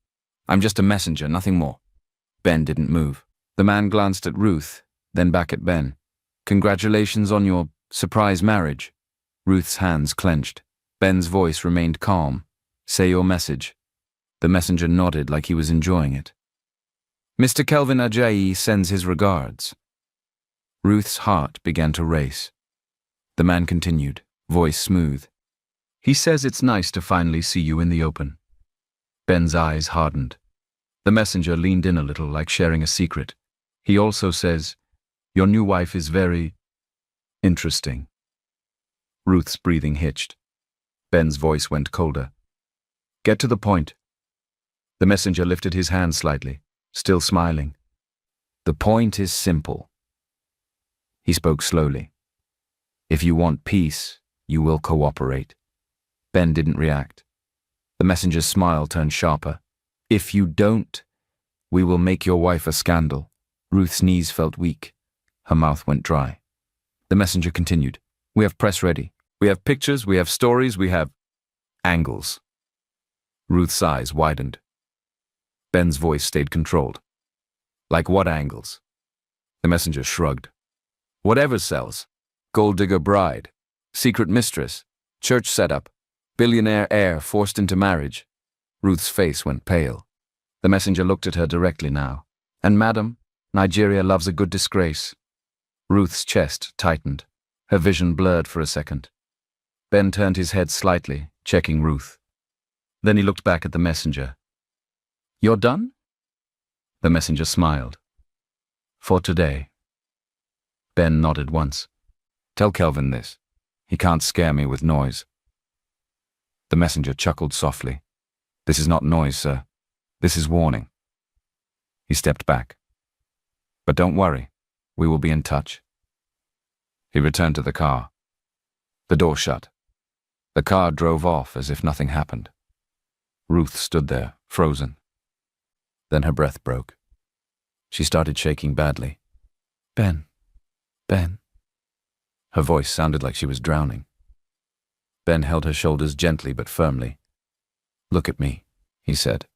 I'm just a messenger, nothing more. Ben didn't move. The man glanced at Ruth, then back at Ben. Congratulations on your surprise marriage. Ruth's hands clenched. Ben's voice remained calm. Say your message. The messenger nodded like he was enjoying it. Mr. Kelvin Ajayi sends his regards. Ruth's heart began to race. The man continued, voice smooth. He says it's nice to finally see you in the open. Ben's eyes hardened. The messenger leaned in a little, like sharing a secret. He also says, your new wife is very interesting. Ruth's breathing hitched. Ben's voice went colder. Get to the point. The messenger lifted his hand slightly, still smiling. The point is simple. He spoke slowly. If you want peace, you will cooperate. Ben didn't react. The messenger's smile turned sharper. If you don't, we will make your wife a scandal. Ruth's knees felt weak. Her mouth went dry. The messenger continued. We have press ready. We have pictures, we have stories, we have angles. Ruth's eyes widened. Ben's voice stayed controlled. Like what angles? The messenger shrugged. Whatever sells. Gold digger bride, secret mistress, church setup, billionaire heir forced into marriage. Ruth's face went pale. The messenger looked at her directly now. And madam, Nigeria loves a good disgrace. Ruth's chest tightened. Her vision blurred for a second. Ben turned his head slightly, checking Ruth. Then he looked back at the messenger. You're done? The messenger smiled. For today. Ben nodded once. Tell Kelvin this. He can't scare me with noise. The messenger chuckled softly. This is not noise, sir. This is warning. He stepped back. But don't worry. We will be in touch. He returned to the car. The door shut. The car drove off as if nothing happened. Ruth stood there, frozen. Then her breath broke. She started shaking badly. Ben. Ben. Her voice sounded like she was drowning. Ben held her shoulders gently but firmly. Look at me, he said.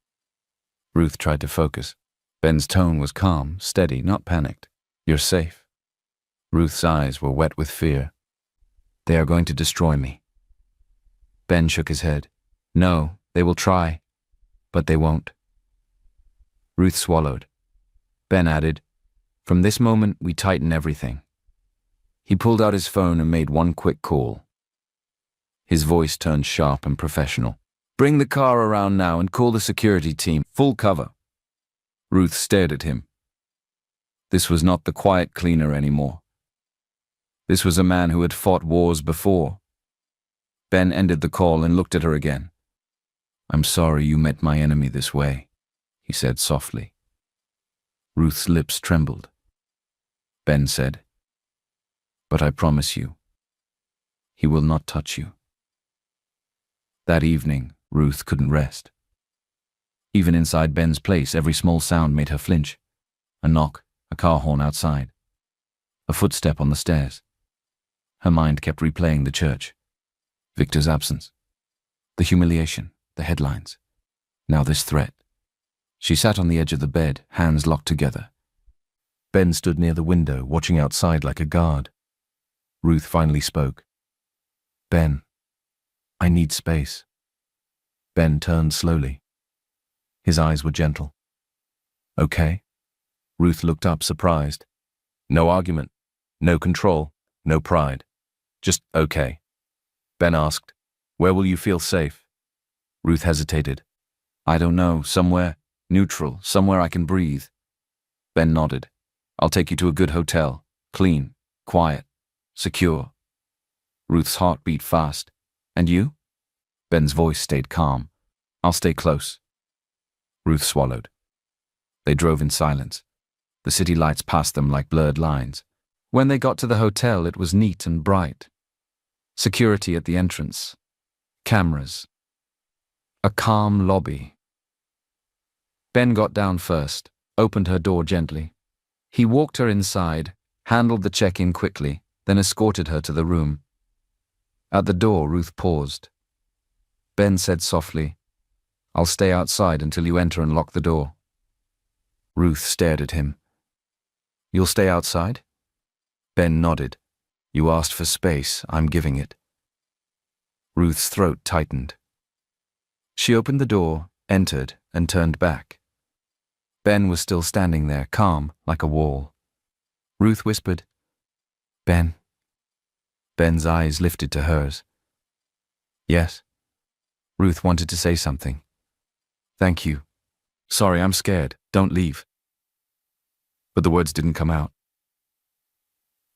Ruth tried to focus. Ben's tone was calm, steady, not panicked. You're safe. Ruth's eyes were wet with fear. They are going to destroy me. Ben shook his head. No, they will try, but they won't. Ruth swallowed. Ben added, From this moment, we tighten everything. He pulled out his phone and made one quick call. His voice turned sharp and professional. Bring the car around now and call the security team. Full cover. Ruth stared at him. This was not the quiet cleaner anymore. This was a man who had fought wars before. Ben ended the call and looked at her again. I'm sorry you met my enemy this way, he said softly. Ruth's lips trembled. Ben said, But I promise you, he will not touch you. That evening, Ruth couldn't rest. Even inside Ben's place, every small sound made her flinch. A knock, a car horn outside. A footstep on the stairs. Her mind kept replaying the church. Victor's absence. The humiliation, the headlines. Now this threat. She sat on the edge of the bed, hands locked together. Ben stood near the window, watching outside like a guard. Ruth finally spoke. Ben, I need space. Ben turned slowly. His eyes were gentle. Okay? Ruth looked up, surprised. No argument, no control, no pride. Just okay. Ben asked, Where will you feel safe? Ruth hesitated. I don't know, somewhere neutral, somewhere I can breathe. Ben nodded. I'll take you to a good hotel, clean, quiet, secure. Ruth's heart beat fast. And you? Ben's voice stayed calm. I'll stay close. Ruth swallowed. They drove in silence. The city lights passed them like blurred lines. When they got to the hotel, it was neat and bright. Security at the entrance. Cameras. A calm lobby. Ben got down first, opened her door gently. He walked her inside, handled the check-in quickly, then escorted her to the room. At the door, Ruth paused. Ben said softly, I'll stay outside until you enter and lock the door. Ruth stared at him. You'll stay outside? Ben nodded. You asked for space, I'm giving it. Ruth's throat tightened. She opened the door, entered, and turned back. Ben was still standing there, calm, like a wall. Ruth whispered, Ben. Ben's eyes lifted to hers. Yes. Ruth wanted to say something. Thank you. Sorry, I'm scared. Don't leave. But the words didn't come out.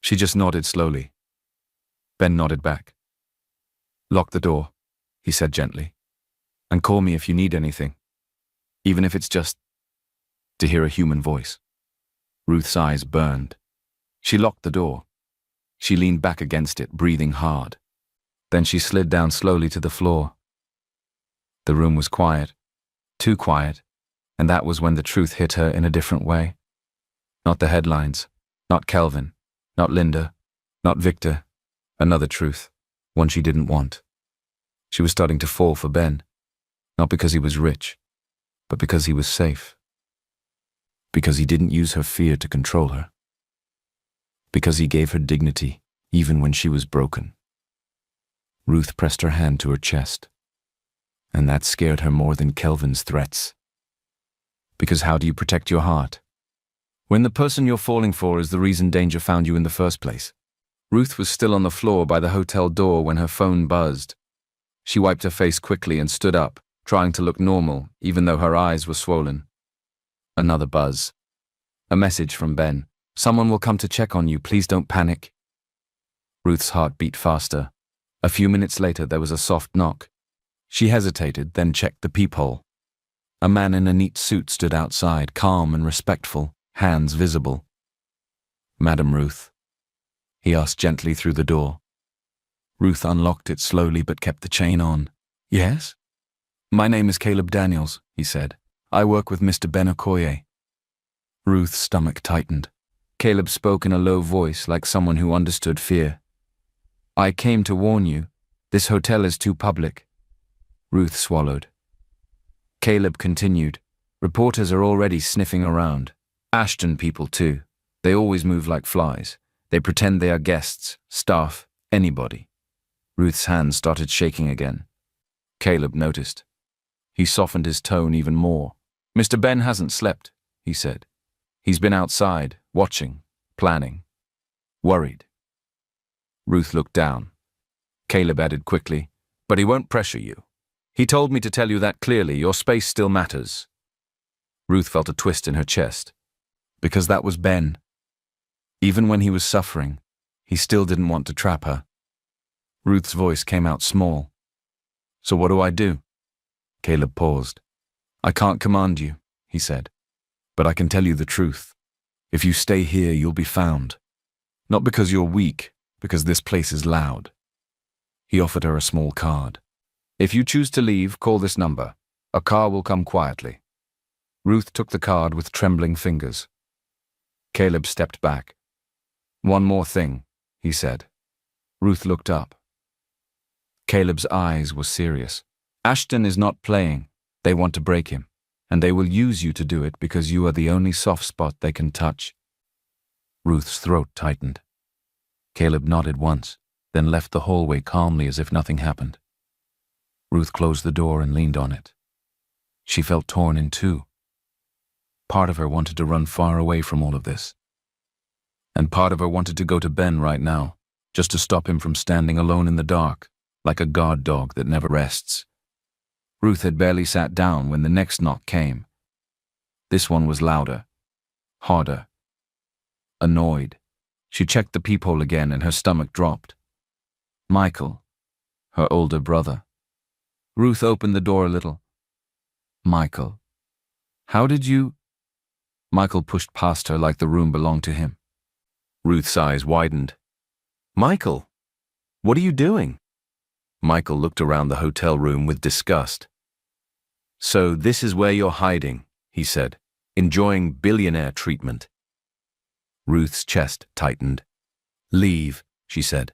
She just nodded slowly. Ben nodded back. Lock the door, he said gently. And call me if you need anything. Even if it's just to hear a human voice. Ruth's eyes burned. She locked the door, She leaned back against it, breathing hard. Then she slid down slowly to the floor. The room was quiet, too quiet, and that was when the truth hit her in a different way. Not the headlines, not Kelvin, not Linda, not Victor. Another truth, one she didn't want. She was starting to fall for Ben, not because he was rich, but because he was safe. Because he didn't use her fear to control her. Because he gave her dignity, even when she was broken. Ruth pressed her hand to her chest, and that scared her more than Kelvin's threats. Because how do you protect your heart when the person you're falling for is the reason danger found you in the first place? Ruth was still on the floor by the hotel door when her phone buzzed. She wiped her face quickly and stood up, trying to look normal, even though her eyes were swollen. Another buzz. A message from Ben. "Someone will come to check on you, please don't panic." Ruth's heart beat faster. A few minutes later there was a soft knock. She hesitated, then checked the peephole. A man in a neat suit stood outside, calm and respectful, hands visible. "Madam Ruth?" he asked gently through the door. Ruth unlocked it slowly but kept the chain on. "Yes?" "My name is Caleb Daniels," he said. "I work with Mr. Ben Okoye." Ruth's stomach tightened. Caleb spoke in a low voice like someone who understood fear. "I came to warn you. This hotel is too public." Ruth swallowed. Caleb continued. "Reporters are already sniffing around. Ashton people too. They always move like flies. They pretend they are guests, staff, anybody." Ruth's hands started shaking again. Caleb noticed. He softened his tone even more. "Mr. Ben hasn't slept," he said. "He's been outside, watching, planning, worried." Ruth looked down. Caleb added quickly, "But he won't pressure you. He told me to tell you that clearly. Your space still matters." Ruth felt a twist in her chest. Because that was Ben. Even when he was suffering, he still didn't want to trap her. Ruth's voice came out small. "So what do I do?" Caleb paused. "I can't command you," he said. "But I can tell you the truth. If you stay here, you'll be found. Not because you're weak, because this place is loud." He offered her a small card. "If you choose to leave, call this number. A car will come quietly." Ruth took the card with trembling fingers. Caleb stepped back. "One more thing," he said. Ruth looked up. Caleb's eyes were serious. "Ashton is not playing. They want to break him, and they will use you to do it because you are the only soft spot they can touch." Ruth's throat tightened. Caleb nodded once, then left the hallway calmly as if nothing happened. Ruth closed the door and leaned on it. She felt torn in two. Part of her wanted to run far away from all of this. And part of her wanted to go to Ben right now, just to stop him from standing alone in the dark, like a guard dog that never rests. Ruth had barely sat down when the next knock came. This one was louder, harder, annoyed. She checked the peephole again and her stomach dropped. Michael, her older brother. Ruth opened the door a little. "Michael, how did you—" Michael pushed past her like the room belonged to him. Ruth's eyes widened. "Michael, what are you doing?" Michael looked around the hotel room with disgust. "So this is where you're hiding," he said, "enjoying billionaire treatment." Ruth's chest tightened. "Leave," she said.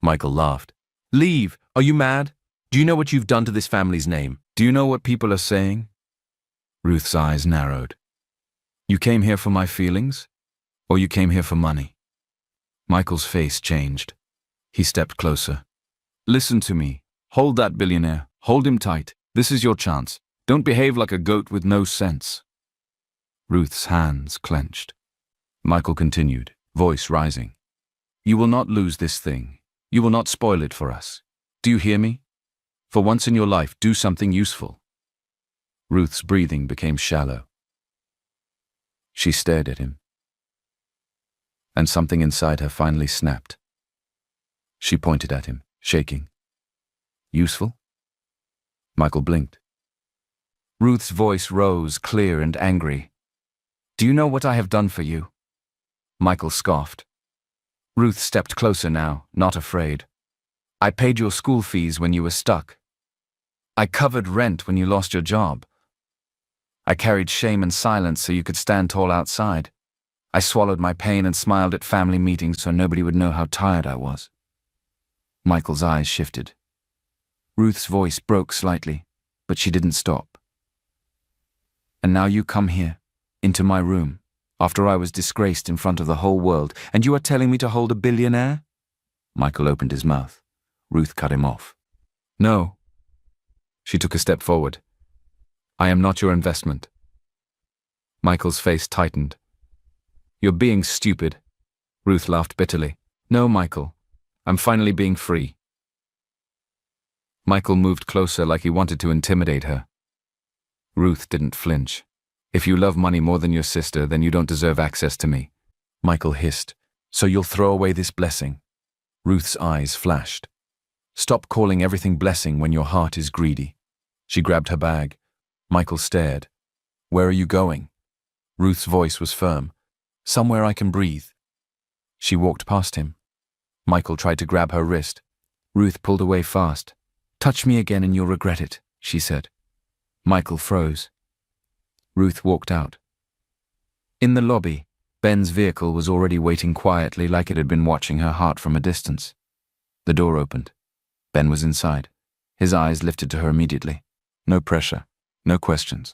Michael laughed. "Leave? Are you mad? Do you know what you've done to this family's name? Do you know what people are saying?" Ruth's eyes narrowed. "You came here for my feelings? Or you came here for money?" Michael's face changed. He stepped closer. "Listen to me. Hold that billionaire. Hold him tight. This is your chance. Don't behave like a goat with no sense." Ruth's hands clenched. Michael continued, voice rising. "You will not lose this thing. You will not spoil it for us. Do you hear me? For once in your life, do something useful." Ruth's breathing became shallow. She stared at him. And something inside her finally snapped. She pointed at him, shaking. "Useful?" Michael blinked. Ruth's voice rose, clear and angry. "Do you know what I have done for you?" Michael scoffed. Ruth stepped closer now, not afraid. I paid your school fees when you were stuck. I covered rent when you lost your job. I carried shame and silence so you could stand tall outside. I swallowed my pain and smiled at family meetings so nobody would know how tired I was. Michael's eyes shifted. Ruth's voice broke slightly, but she didn't stop. And now you come here, into my room, after I was disgraced in front of the whole world, and you are telling me to hold a billionaire? Michael opened his mouth. Ruth cut him off. No. She took a step forward. I am not your investment. Michael's face tightened. You're being stupid. Ruth laughed bitterly. No, Michael. I'm finally being free. Michael moved closer like he wanted to intimidate her. Ruth didn't flinch. If you love money more than your sister, then you don't deserve access to me. Michael hissed. So you'll throw away this blessing? Ruth's eyes flashed. Stop calling everything blessing when your heart is greedy. She grabbed her bag. Michael stared. Where are you going? Ruth's voice was firm. Somewhere I can breathe. She walked past him. Michael tried to grab her wrist. Ruth pulled away fast. Touch me again and you'll regret it, she said. Michael froze. Ruth walked out. In the lobby, Ben's vehicle was already waiting quietly like it had been watching her heart from a distance. The door opened. Ben was inside. His eyes lifted to her immediately. No pressure, no questions.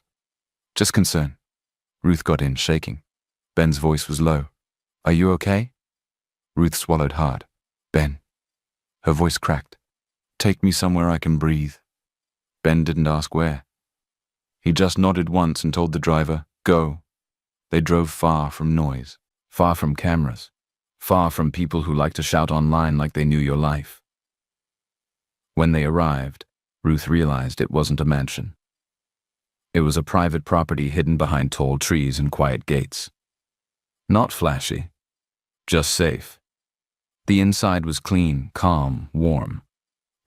Just concern. Ruth got in, shaking. Ben's voice was low. Are you okay? Ruth swallowed hard. Ben. Her voice cracked. Take me somewhere I can breathe. Ben didn't ask where. He just nodded once and told the driver, go. They drove far from noise, far from cameras, far from people who like to shout online like they knew your life. When they arrived, Ruth realized it wasn't a mansion. It was a private property hidden behind tall trees and quiet gates. Not flashy, just safe. The inside was clean, calm, warm.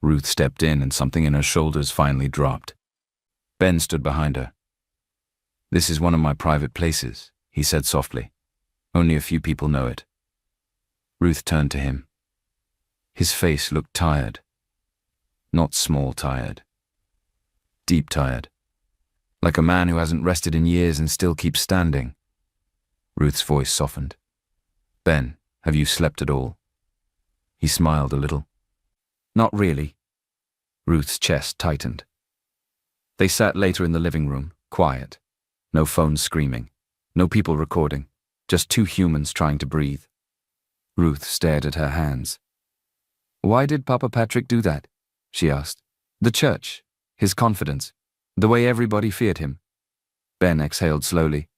Ruth stepped in and something in her shoulders finally dropped. Ben stood behind her. This is one of my private places, he said softly. Only a few people know it. Ruth turned to him. His face looked tired. Not small tired. Deep tired. Like a man who hasn't rested in years and still keeps standing. Ruth's voice softened. Ben, have you slept at all? He smiled a little. Not really. Ruth's chest tightened. They sat later in the living room, quiet. No phones screaming. No people recording. Just two humans trying to breathe. Ruth stared at her hands. Why did Papa Patrick do that? She asked. The church. His confidence. The way everybody feared him. Ben exhaled slowly.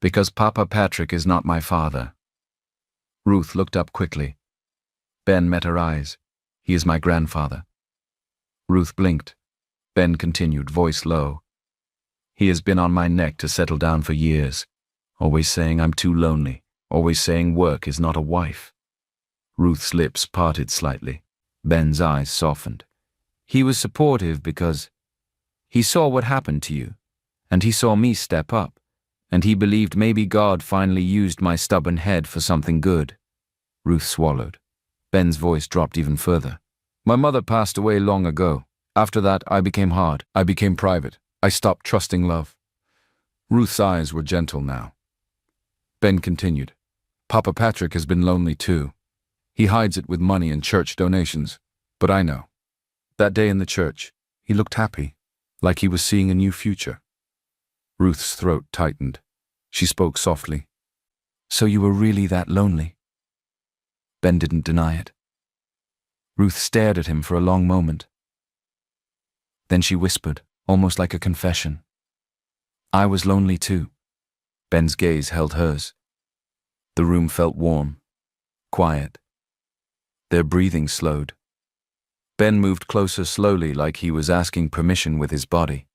Because Papa Patrick is not my father. Ruth looked up quickly. Ben met her eyes. He is my grandfather. Ruth blinked. Ben continued, voice low. He has been on my neck to settle down for years. Always saying I'm too lonely. Always saying work is not a wife. Ruth's lips parted slightly. Ben's eyes softened. He was supportive because he saw what happened to you, and he saw me step up, and he believed maybe God finally used my stubborn head for something good. Ruth swallowed. Ben's voice dropped even further. My mother passed away long ago. After that, I became hard. I became private. I stopped trusting love. Ruth's eyes were gentle now. Ben continued. Papa Patrick has been lonely too. He hides it with money and church donations. But I know. That day in the church, he looked happy, like he was seeing a new future. Ruth's throat tightened. She spoke softly. So you were really that lonely? Ben didn't deny it. Ruth stared at him for a long moment. Then she whispered, almost like a confession. I was lonely too. Ben's gaze held hers. The room felt warm, quiet. Their breathing slowed. Ben moved closer slowly like he was asking permission with his body.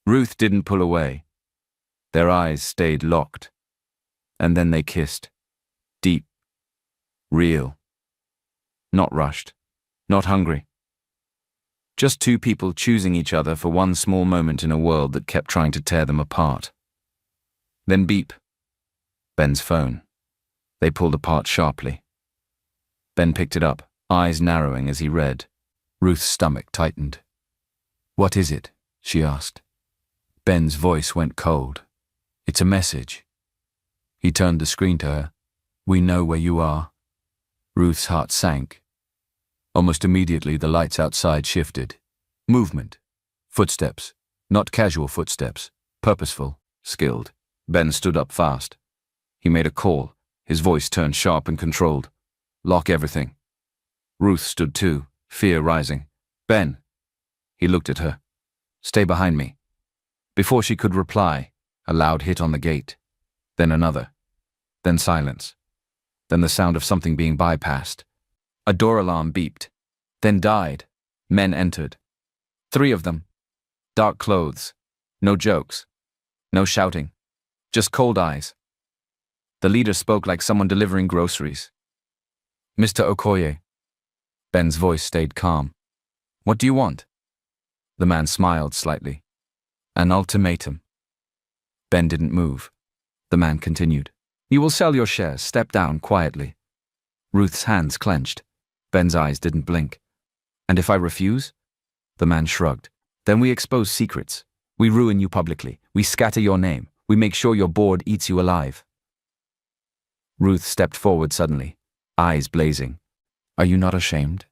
Ruth didn't pull away. Their eyes stayed locked. And then they kissed. Deep. Real. Not rushed. Not hungry. Just two people choosing each other for one small moment in a world that kept trying to tear them apart. Then beep. Ben's phone. They pulled apart sharply. Ben picked it up, eyes narrowing as he read. Ruth's stomach tightened. "What is it?" she asked. Ben's voice went cold. "It's a message." He turned the screen to her. "We know where you are." Ruth's heart sank. Almost immediately, the lights outside shifted. Movement. Footsteps. Not casual footsteps. Purposeful. Skilled. Ben stood up fast. He made a call. His voice turned sharp and controlled. "Lock everything." Ruth stood too, fear rising. "Ben." He looked at her. "Stay behind me." Before she could reply, a loud hit on the gate. Then another. Then silence. Then the sound of something being bypassed. A door alarm beeped. Then died. Men entered. 3 of them. Dark clothes. No jokes. No shouting. Just cold eyes. The leader spoke like someone delivering groceries. "Mr. Okoye." Ben's voice stayed calm. "What do you want?" The man smiled slightly. "An ultimatum." Ben didn't move. The man continued. "You will sell your shares. Step down quietly." Ruth's hands clenched. Ben's eyes didn't blink. "And if I refuse?" The man shrugged. "Then we expose secrets. We ruin you publicly. We scatter your name. We make sure your board eats you alive." Ruth stepped forward suddenly, eyes blazing. "Are you not ashamed?"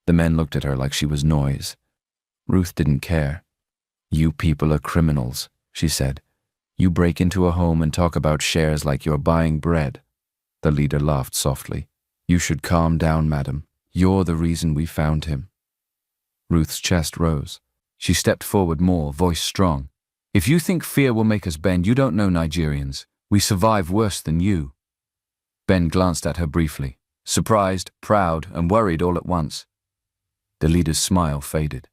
The men looked at her like she was noise. Ruth didn't care. "You people are criminals," she said. "You break into a home and talk about shares like you're buying bread." The leader laughed softly. "You should calm down, madam. You're the reason we found him." Ruth's chest rose. She stepped forward more, voice strong. "If you think fear will make us bend, you don't know Nigerians. We survive worse than you." Ben glanced at her briefly, surprised, proud, and worried all at once. The leader's smile faded.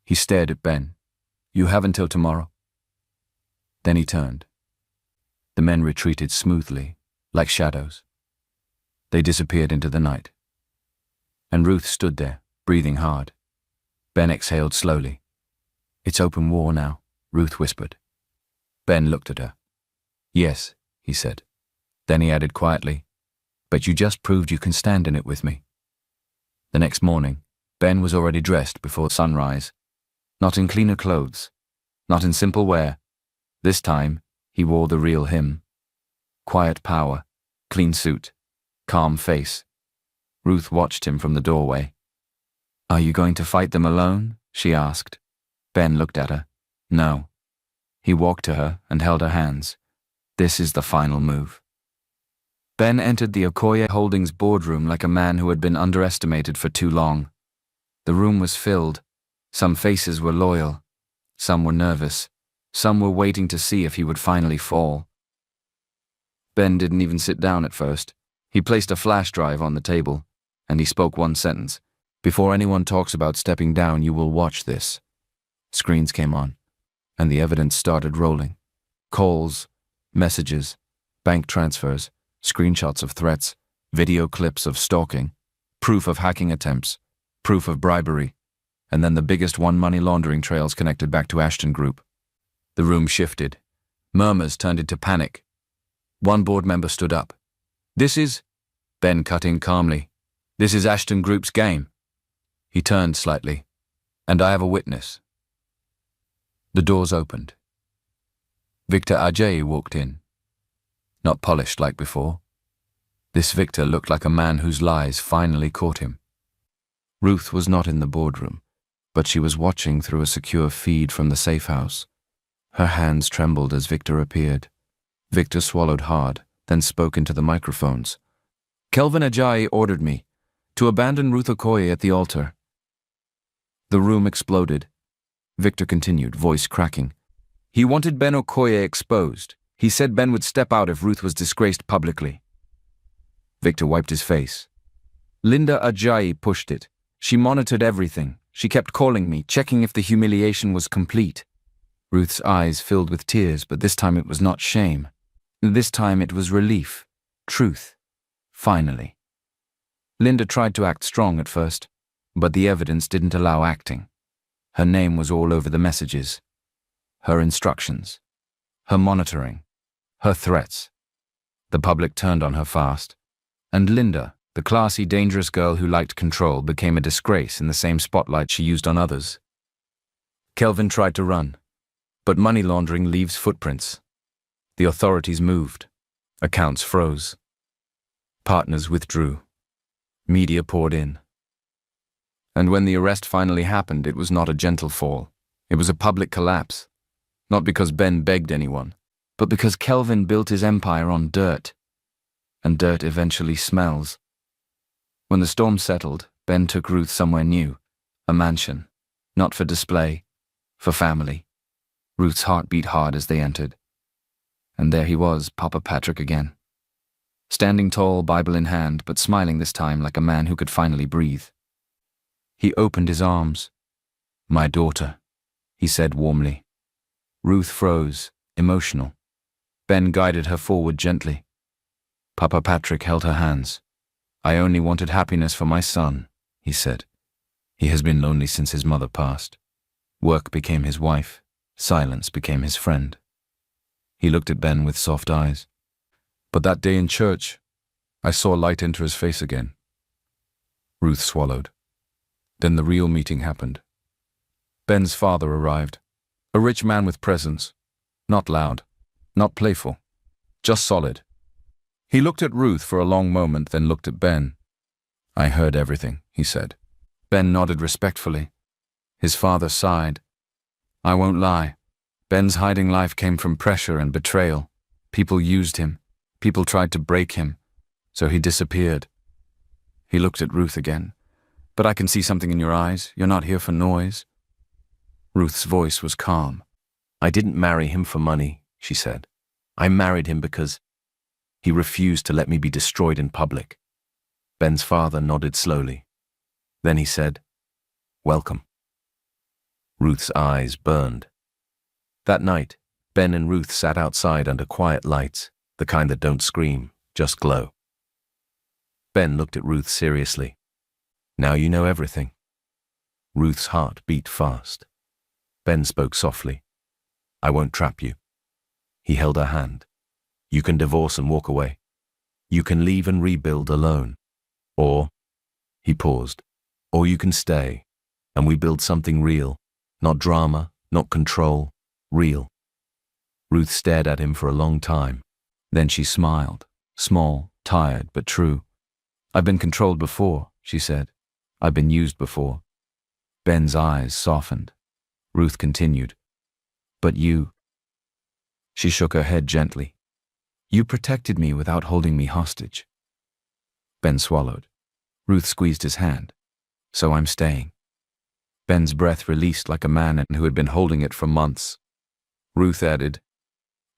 He stared at Ben. "You have until tomorrow." Then he turned. The men retreated smoothly, like shadows. They disappeared into the night. And Ruth stood there, breathing hard. Ben exhaled slowly. "It's open war now," Ruth whispered. Ben looked at her. "Yes," he said. Then he added quietly, "But you just proved you can stand in it with me." The next morning, Ben was already dressed before sunrise. Not in cleaner clothes, not in simple wear. This time, he wore the real him. Quiet power, clean suit, calm face. Ruth watched him from the doorway. "Are you going to fight them alone?" she asked. Ben looked at her. "No." He walked to her and held her hands. "This is the final move." Ben entered the Okoye Holdings boardroom like a man who had been underestimated for too long. The room was filled. Some faces were loyal. Some were nervous. Some were waiting to see if he would finally fall. Ben didn't even sit down at first. He placed a flash drive on the table, and he spoke one sentence. "Before anyone talks about stepping down, you will watch this." Screens came on, and the evidence started rolling. Calls, messages, bank transfers, screenshots of threats, video clips of stalking, proof of hacking attempts, proof of bribery, and then the biggest one money laundering trails connected back to Ashton Group. The room shifted. Murmurs turned into panic. One board member stood up. "This is..." Ben cut in calmly. "This is Ashton Group's game." He turned slightly. "And I have a witness." The doors opened. Victor Ajayi walked in. Not polished like before. This Victor looked like a man whose lies finally caught him. Ruth was not in the boardroom, but she was watching through a secure feed from the safe house. Her hands trembled as Victor appeared. Victor swallowed hard, then spoke into the microphones. "Kelvin Ajayi ordered me to abandon Ruth Okoye at the altar." The room exploded. Victor continued, voice cracking. "He wanted Ben Okoye exposed. He said Ben would step out if Ruth was disgraced publicly." Victor wiped his face. "Linda Ajayi pushed it. She monitored everything. She kept calling me, checking if the humiliation was complete." Ruth's eyes filled with tears, but this time it was not shame. This time it was relief. Truth. Finally. Linda tried to act strong at first, but the evidence didn't allow acting. Her name was all over the messages. Her instructions. Her monitoring. Her threats. The public turned on her fast. And Linda, The classy, dangerous girl who liked control became a disgrace in the same spotlight she used on others. Kelvin tried to run, but money laundering leaves footprints. The authorities moved. Accounts froze. Partners withdrew. Media poured in. And when the arrest finally happened, it was not a gentle fall. It was a public collapse. Not because Ben begged anyone, but because Kelvin built his empire on dirt. And dirt eventually smells. When the storm settled, Ben took Ruth somewhere new, a mansion, not for display, for family. Ruth's heart beat hard as they entered. And there he was, Papa Patrick again. Standing tall, Bible in hand, but smiling this time like a man who could finally breathe. He opened his arms. "My daughter," he said warmly. Ruth froze, emotional. Ben guided her forward gently. Papa Patrick held her hands. "I only wanted happiness for my son," he said. "He has been lonely since his mother passed. Work became his wife. Silence became his friend." He looked at Ben with soft eyes. "But that day in church, I saw light enter his face again." Ruth swallowed. Then the real meeting happened. Ben's father arrived. A rich man with presence. Not loud, not playful, just solid. He looked at Ruth for a long moment, then looked at Ben. "I heard everything," he said. Ben nodded respectfully. His father sighed. "I won't lie. Ben's hiding life came from pressure and betrayal. People used him. People tried to break him. So he disappeared." He looked at Ruth again. "But I can see something in your eyes. You're not here for noise." Ruth's voice was calm. "I didn't marry him for money," she said. "I married him because he refused to let me be destroyed in public." Ben's father nodded slowly. Then he said, "Welcome." Ruth's eyes burned. That night, Ben and Ruth sat outside under quiet lights, the kind that don't scream, just glow. Ben looked at Ruth seriously. "Now you know everything." Ruth's heart beat fast. Ben spoke softly. "I won't trap you." He held her hand. "You can divorce and walk away. You can leave and rebuild alone. Or," he paused, "or you can stay, and we build something real, not drama, not control, real." Ruth stared at him for a long time. Then she smiled, small, tired, but true. "I've been controlled before," she said. "I've been used before." Ben's eyes softened. Ruth continued, "But you..." She shook her head gently. "You protected me without holding me hostage." Ben swallowed. Ruth squeezed his hand. "So I'm staying." Ben's breath released like a man who had been holding it for months. Ruth added,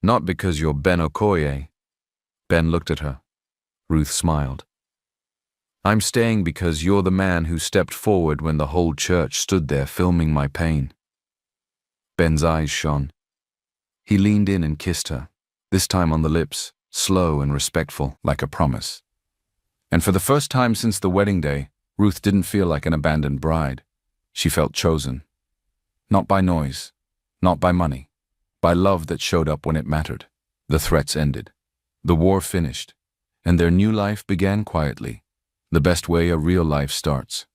"Not because you're Ben Okoye." Ben looked at her. Ruth smiled. "I'm staying because you're the man who stepped forward when the whole church stood there filming my pain." Ben's eyes shone. He leaned in and kissed her, this time on the lips, slow and respectful, like a promise. And for the first time since the wedding day, Ruth didn't feel like an abandoned bride. She felt chosen. Not by noise, not by money, by love that showed up when it mattered. The threats ended. The war finished, and their new life began quietly, the best way a real life starts.